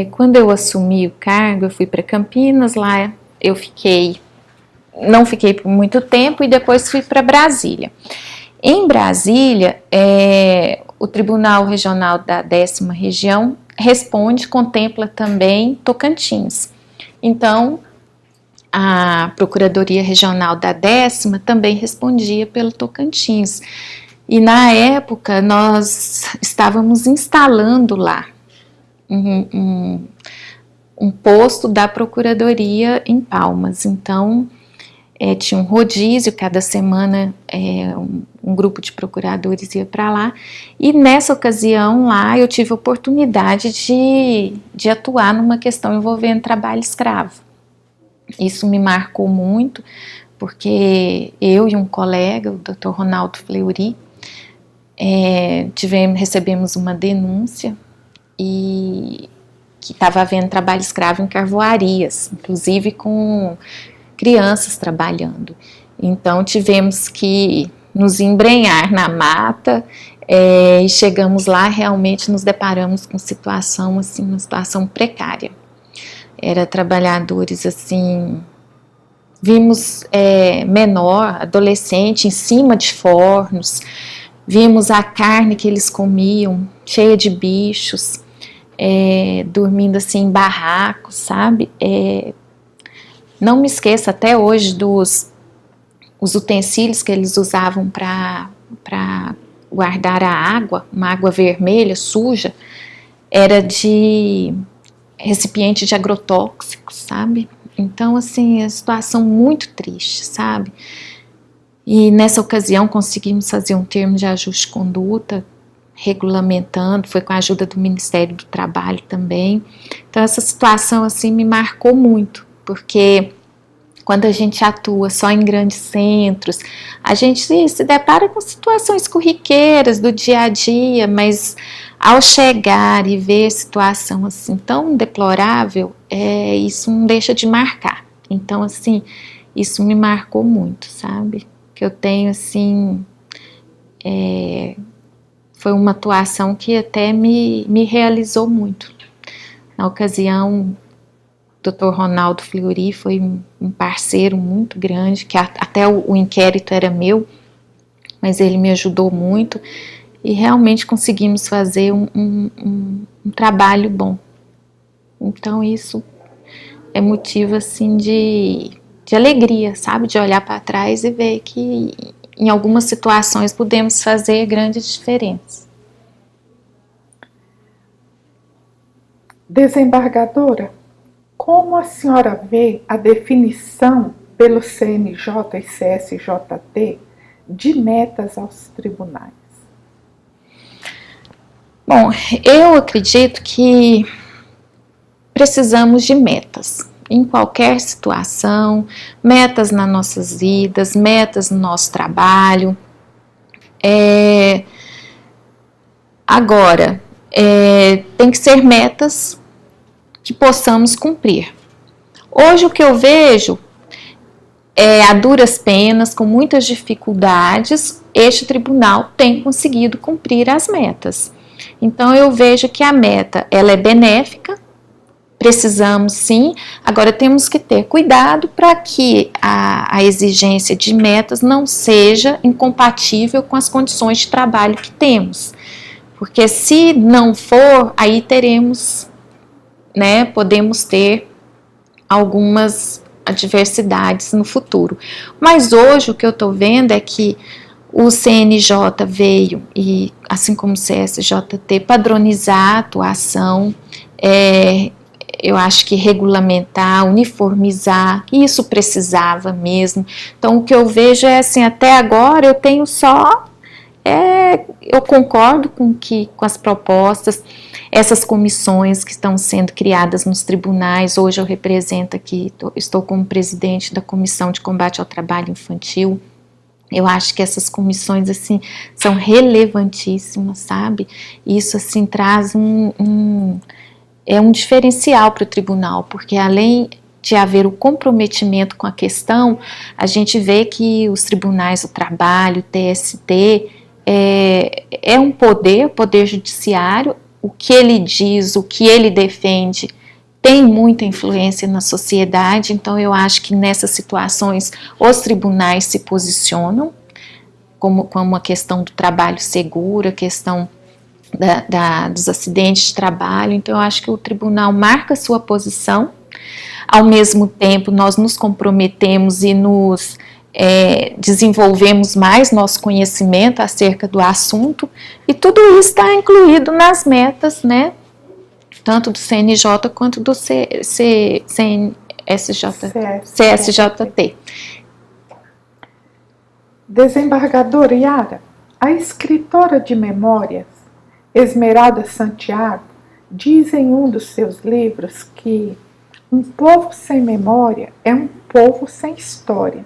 Quando eu assumi o cargo, eu fui para Campinas, lá eu não fiquei por muito tempo e depois fui para Brasília. Em Brasília, o Tribunal Regional da 10ª Região contempla também Tocantins. Então, a Procuradoria Regional da 10ª também respondia pelo Tocantins. E na época nós estávamos instalando lá um posto da Procuradoria em Palmas. Então, tinha um rodízio, cada semana um grupo de procuradores ia para lá, e nessa ocasião lá eu tive a oportunidade de atuar numa questão envolvendo trabalho escravo. Isso me marcou muito, porque eu e um colega, o Dr. Ronaldo Fleury, recebemos uma denúncia e que estava havendo trabalho escravo em carvoarias, inclusive com crianças trabalhando. Então tivemos que nos embrenhar na mata e chegamos lá, realmente nos deparamos com situação assim, uma situação precária. Era trabalhadores assim, vimos menor, adolescente em cima de fornos, vimos a carne que eles comiam cheia de bichos, dormindo assim em barracos, sabe? Não me esqueço até hoje os utensílios que eles usavam para guardar a água, uma água vermelha, suja, era de recipiente de agrotóxicos, sabe? Então, assim, a situação muito triste, sabe? E nessa ocasião conseguimos fazer um termo de ajuste de conduta, regulamentando, foi com a ajuda do Ministério do Trabalho também. Então, essa situação, assim, me marcou muito, porque quando a gente atua só em grandes centros, a gente se depara com situações corriqueiras do dia a dia, mas ao chegar e ver a situação assim tão deplorável, isso não deixa de marcar. Então, assim, isso me marcou muito, sabe? que eu tenho, assim, foi uma atuação que até me realizou muito. Na ocasião, o Dr. Ronaldo Fleury foi um parceiro muito grande, que até o inquérito era meu, mas ele me ajudou muito e realmente conseguimos fazer um trabalho bom. Então isso é motivo assim de alegria, sabe? De olhar para trás e ver que em algumas situações podemos fazer grandes diferenças. Desembargadora, como a senhora vê a definição pelo CNJ e CSJT de metas aos tribunais? Bom, eu acredito que precisamos de metas em qualquer situação, metas nas nossas vidas, metas no nosso trabalho. Agora, tem que ser metas que possamos cumprir. Hoje o que eu vejo a duras penas, com muitas dificuldades, este tribunal tem conseguido cumprir as metas. Então eu vejo que a meta ela é benéfica, precisamos sim, agora temos que ter cuidado para que a exigência de metas não seja incompatível com as condições de trabalho que temos. Porque se não for, aí teremos, né, podemos ter algumas adversidades no futuro. Mas hoje o que eu estou vendo é que o CNJ veio, e assim como o CSJT, padronizar a atuação, eu acho que regulamentar, uniformizar, isso precisava mesmo. Então o que eu vejo é assim, até agora eu tenho só, eu concordo com as propostas, essas comissões que estão sendo criadas nos tribunais. Hoje eu represento aqui, estou como presidente da Comissão de Combate ao Trabalho Infantil. Eu acho que essas comissões, assim, são relevantíssimas, sabe? Isso, assim, traz um diferencial para o tribunal, porque além de haver o comprometimento com a questão, a gente vê que os tribunais do trabalho, o TST, é um poder judiciário, o que ele diz, o que ele defende, tem muita influência na sociedade. Então eu acho que nessas situações os tribunais se posicionam como a questão do trabalho seguro, a questão dos acidentes de trabalho. Então eu acho que o tribunal marca sua posição, ao mesmo tempo nós nos comprometemos e nos desenvolvemos mais nosso conhecimento acerca do assunto, e tudo isso está incluído nas metas, né? Tanto do CNJ quanto do CSJT. Desembargadora Yara, a escritora de memórias, Esmeralda Santiago, diz em um dos seus livros que um povo sem memória é um povo sem história.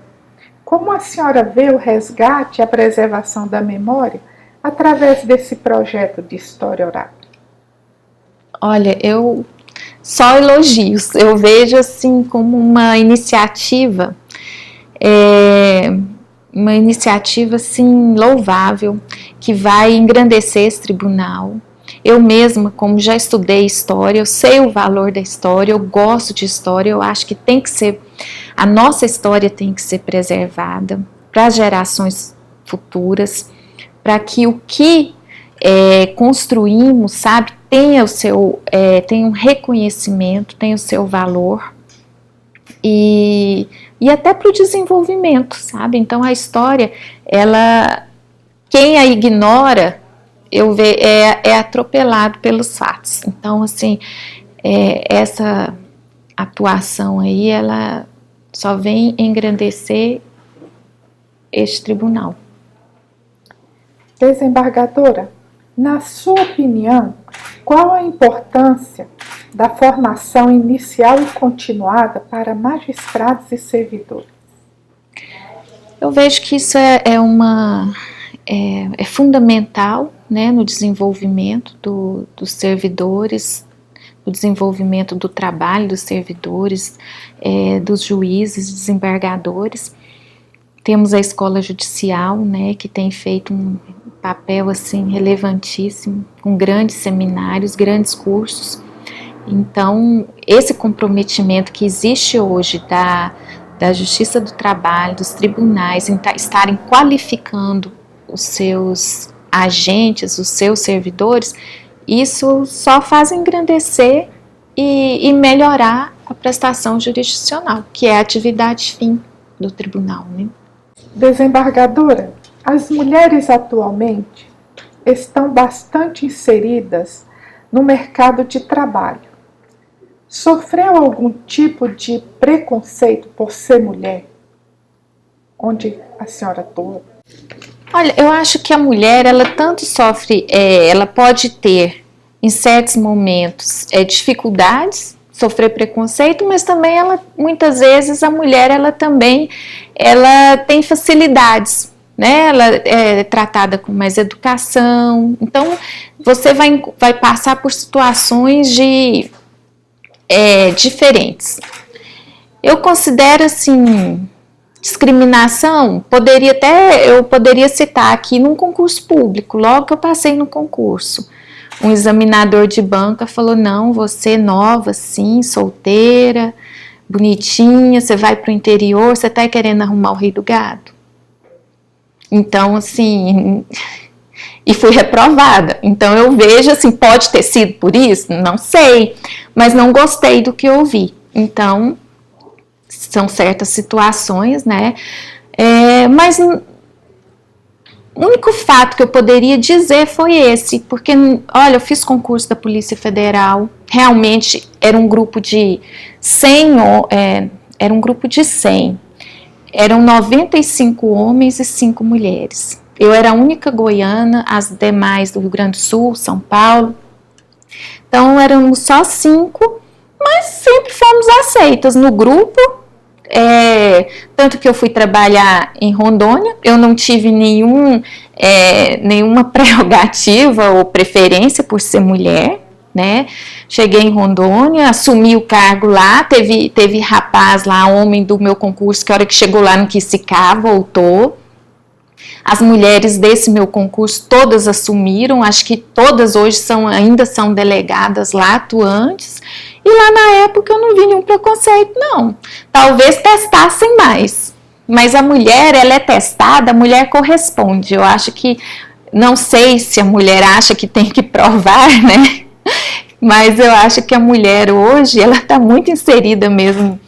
Como a senhora vê o resgate e a preservação da memória através desse projeto de história oral? Olha, eu só elogios. Eu vejo assim como uma iniciativa assim louvável, que vai engrandecer esse tribunal. Eu mesma, como já estudei história, eu sei o valor da história, eu gosto de história, eu acho que tem que ser, a nossa história tem que ser preservada para as gerações futuras, para que o que construímos, sabe, tenha um reconhecimento, tenha o seu valor, e até para o desenvolvimento, sabe? Então a história, quem a ignora, é atropelado pelos fatos. Então, assim, essa atuação aí, ela só vem engrandecer este tribunal. Desembargadora, na sua opinião, qual a importância da formação inicial e continuada para magistrados e servidores? Eu vejo que isso é fundamental, né, no desenvolvimento dos servidores, no desenvolvimento do trabalho dos servidores, dos juízes, desembargadores. Temos a escola judicial, né, que tem feito um papel assim relevantíssimo, com grandes seminários, grandes cursos. Então, esse comprometimento que existe hoje da Justiça do Trabalho, dos tribunais, em estarem qualificando os seus agentes, os seus servidores, isso só faz engrandecer e melhorar a prestação jurisdicional, que é a atividade fim do tribunal, né? Desembargadora, as mulheres atualmente estão bastante inseridas no mercado de trabalho. Sofreu algum tipo de preconceito por ser mulher? Onde a senhora atua? Olha, eu acho que a mulher, ela tanto sofre, ela pode ter, em certos momentos, dificuldades, sofrer preconceito, mas também muitas vezes a mulher, ela tem facilidades, né? Ela é tratada com mais educação, então você vai passar por situações diferentes. Eu considero assim, discriminação, eu poderia citar aqui num concurso público, logo que eu passei no concurso. Um examinador de banca falou, não, você nova, sim, solteira, bonitinha, você vai para o interior, você está querendo arrumar o rei do gado? Então, assim, e fui reprovada. Então, eu vejo, assim, pode ter sido por isso? Não sei, mas não gostei do que ouvi. Então, são certas situações, né? Mas o único fato que eu poderia dizer foi esse, porque, olha, eu fiz concurso da Polícia Federal, realmente era um grupo de 100, eram 95 homens e 5 mulheres. Eu era a única goiana, as demais do Rio Grande do Sul, São Paulo, então éramos só 5, mas sempre fomos aceitas no grupo. Tanto que eu fui trabalhar em Rondônia, eu não tive nenhuma prerrogativa ou preferência por ser mulher, né? Cheguei em Rondônia, assumi o cargo lá, teve rapaz lá, homem do meu concurso, que a hora que chegou lá não quis ficar, voltou. As mulheres desse meu concurso todas assumiram, acho que todas hoje ainda são delegadas lá, atuantes, e lá na época eu não vi nenhum preconceito, não. Talvez testassem mais, mas a mulher, ela é testada, a mulher corresponde. Eu acho que, não sei se a mulher acha que tem que provar, né? Mas eu acho que a mulher hoje, ela está muito inserida mesmo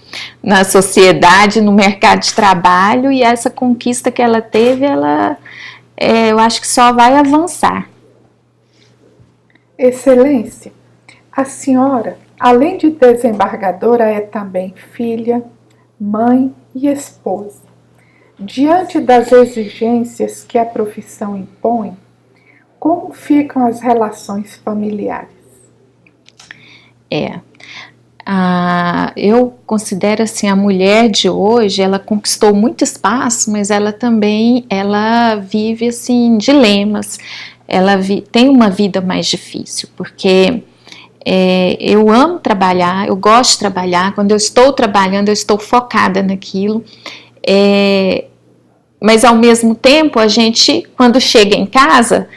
na sociedade, no mercado de trabalho, e essa conquista que ela teve, eu acho que só vai avançar. Excelência, a senhora, além de desembargadora, é também filha, mãe e esposa. Diante das exigências que a profissão impõe, como ficam as relações familiares? Eu considero assim, a mulher de hoje, ela conquistou muito espaço, mas ela vive assim, dilemas, tem uma vida mais difícil, porque eu amo trabalhar, eu gosto de trabalhar, quando eu estou trabalhando, eu estou focada naquilo, mas ao mesmo tempo, a gente, quando chega em casa,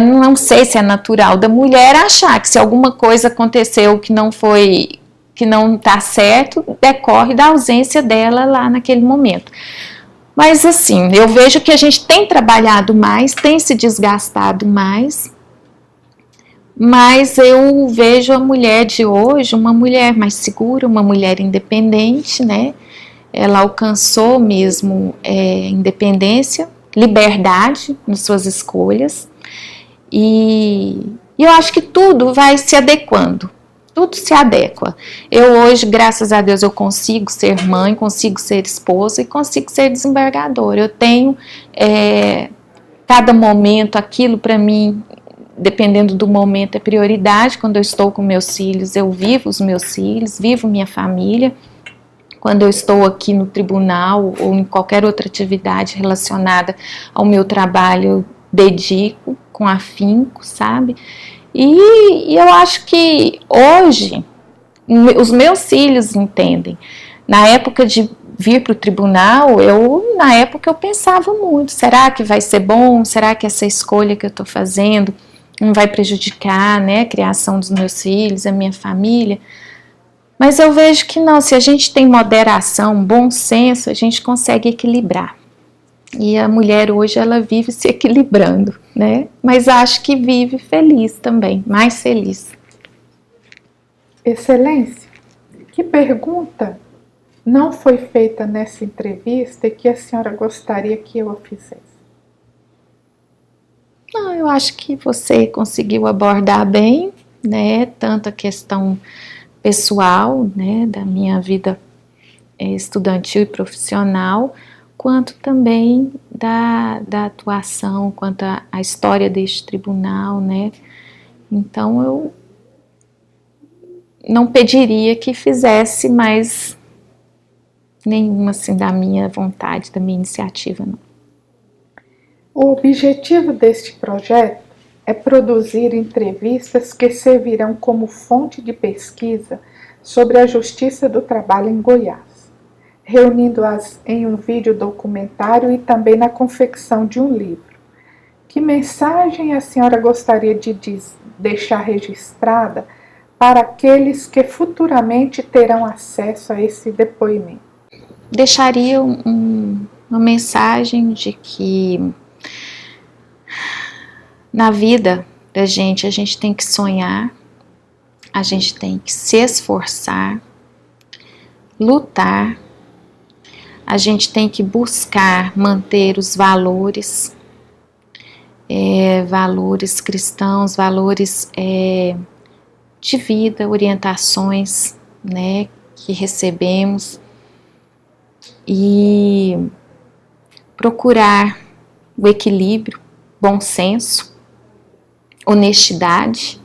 não sei se é natural da mulher achar que se alguma coisa aconteceu que não está certo, decorre da ausência dela lá naquele momento. Mas assim, eu vejo que a gente tem trabalhado mais, tem se desgastado mais, mas eu vejo a mulher de hoje uma mulher mais segura, uma mulher independente, né? Ela alcançou mesmo independência, liberdade nas suas escolhas, e eu acho que tudo vai se adequando, tudo se adequa. Eu hoje, graças a Deus, eu consigo ser mãe, consigo ser esposa e consigo ser desembargadora. Eu tenho cada momento, aquilo para mim, dependendo do momento, é prioridade. Quando eu estou com meus filhos, eu vivo os meus filhos, vivo minha família. Quando eu estou aqui no tribunal ou em qualquer outra atividade relacionada ao meu trabalho, eu dedico com afinco, sabe? E eu acho que hoje os meus filhos entendem. Na época de vir para o tribunal, na época eu pensava muito, será que vai ser bom? Será que essa escolha que eu estou fazendo não vai prejudicar, né, a criação dos meus filhos, a minha família? Mas eu vejo que não, se a gente tem moderação, bom senso, a gente consegue equilibrar. E a mulher hoje, ela vive se equilibrando, né? Mas acho que vive feliz também, mais feliz. Excelência, que pergunta não foi feita nessa entrevista e que a senhora gostaria que eu a fizesse? Não, eu acho que você conseguiu abordar bem, né? Tanto a questão pessoal, né, da minha vida estudantil e profissional, quanto também da atuação, quanto à história deste tribunal, né? Então eu não pediria que fizesse mais nenhuma assim da minha vontade, da minha iniciativa, não. O objetivo deste projeto é produzir entrevistas que servirão como fonte de pesquisa sobre a justiça do trabalho em Goiás, reunindo-as em um vídeo documentário e também na confecção de um livro. Que mensagem a senhora gostaria de deixar registrada para aqueles que futuramente terão acesso a esse depoimento? Deixaria uma mensagem de que na vida da gente, a gente tem que sonhar, a gente tem que se esforçar, lutar, a gente tem que buscar manter os valores, valores cristãos, valores de vida, orientações, né, que recebemos, e procurar o equilíbrio, bom senso, honestidade.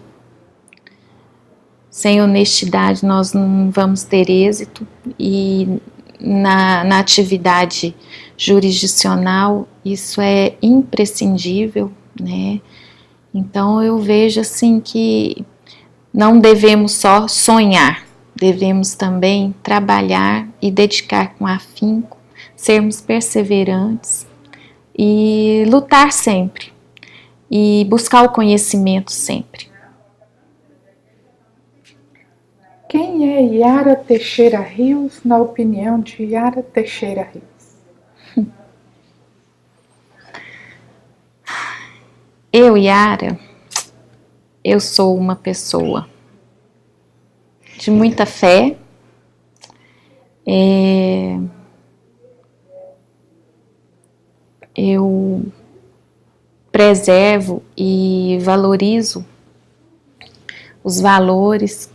Sem honestidade nós não vamos ter êxito, e na atividade jurisdicional isso é imprescindível, né? Então eu vejo assim que não devemos só sonhar, devemos também trabalhar e dedicar com afinco, sermos perseverantes e lutar sempre. E buscar o conhecimento sempre. Quem é Yara Teixeira Rios, na opinião de Yara Teixeira Rios? Eu, Yara, eu sou uma pessoa de muita fé, eu preservo e valorizo os valores,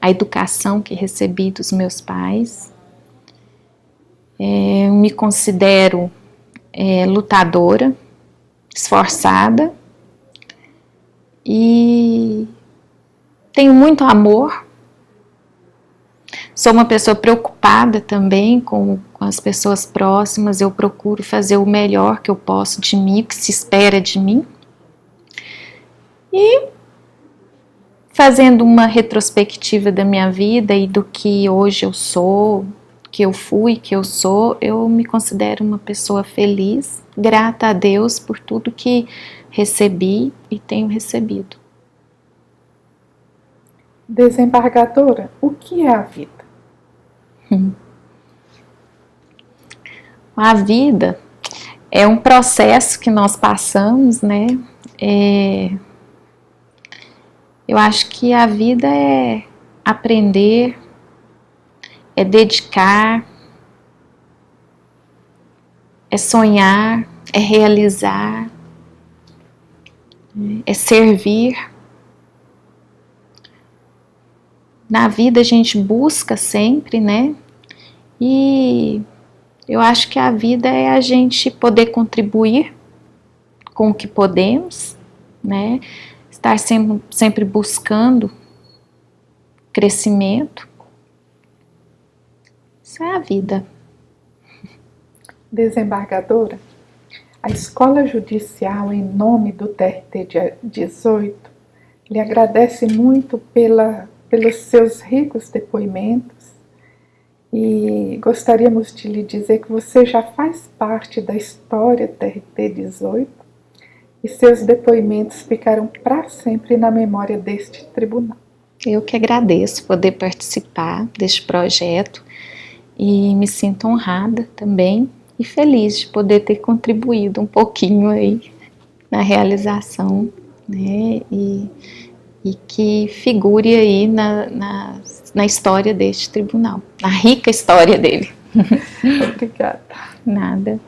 a educação que recebi dos meus pais. Me considero lutadora, esforçada e tenho muito amor. Sou uma pessoa preocupada também com as pessoas próximas, eu procuro fazer o melhor que eu posso de mim, o que se espera de mim. E fazendo uma retrospectiva da minha vida e do que hoje eu sou, que eu fui, que eu sou, eu me considero uma pessoa feliz, grata a Deus por tudo que recebi e tenho recebido. Desembargadora, o que é a vida? A vida é um processo que nós passamos, né? Eu acho que a vida é aprender, é dedicar, é sonhar, é realizar, é servir. Na vida a gente busca sempre, né? E eu acho que a vida é a gente poder contribuir com o que podemos, né? Estar sempre buscando crescimento. Isso é a vida. Desembargadora, a Escola Judicial, em nome do TRT 18, lhe agradece muito pelos seus ricos depoimentos E gostaríamos de lhe dizer que você já faz parte da história TRT 18 e seus depoimentos ficarão para sempre na memória deste tribunal. Eu que agradeço poder participar deste projeto e me sinto honrada também e feliz de poder ter contribuído um pouquinho aí na realização, né, e que figure aí na história deste tribunal, na rica história dele. Obrigada. Nada.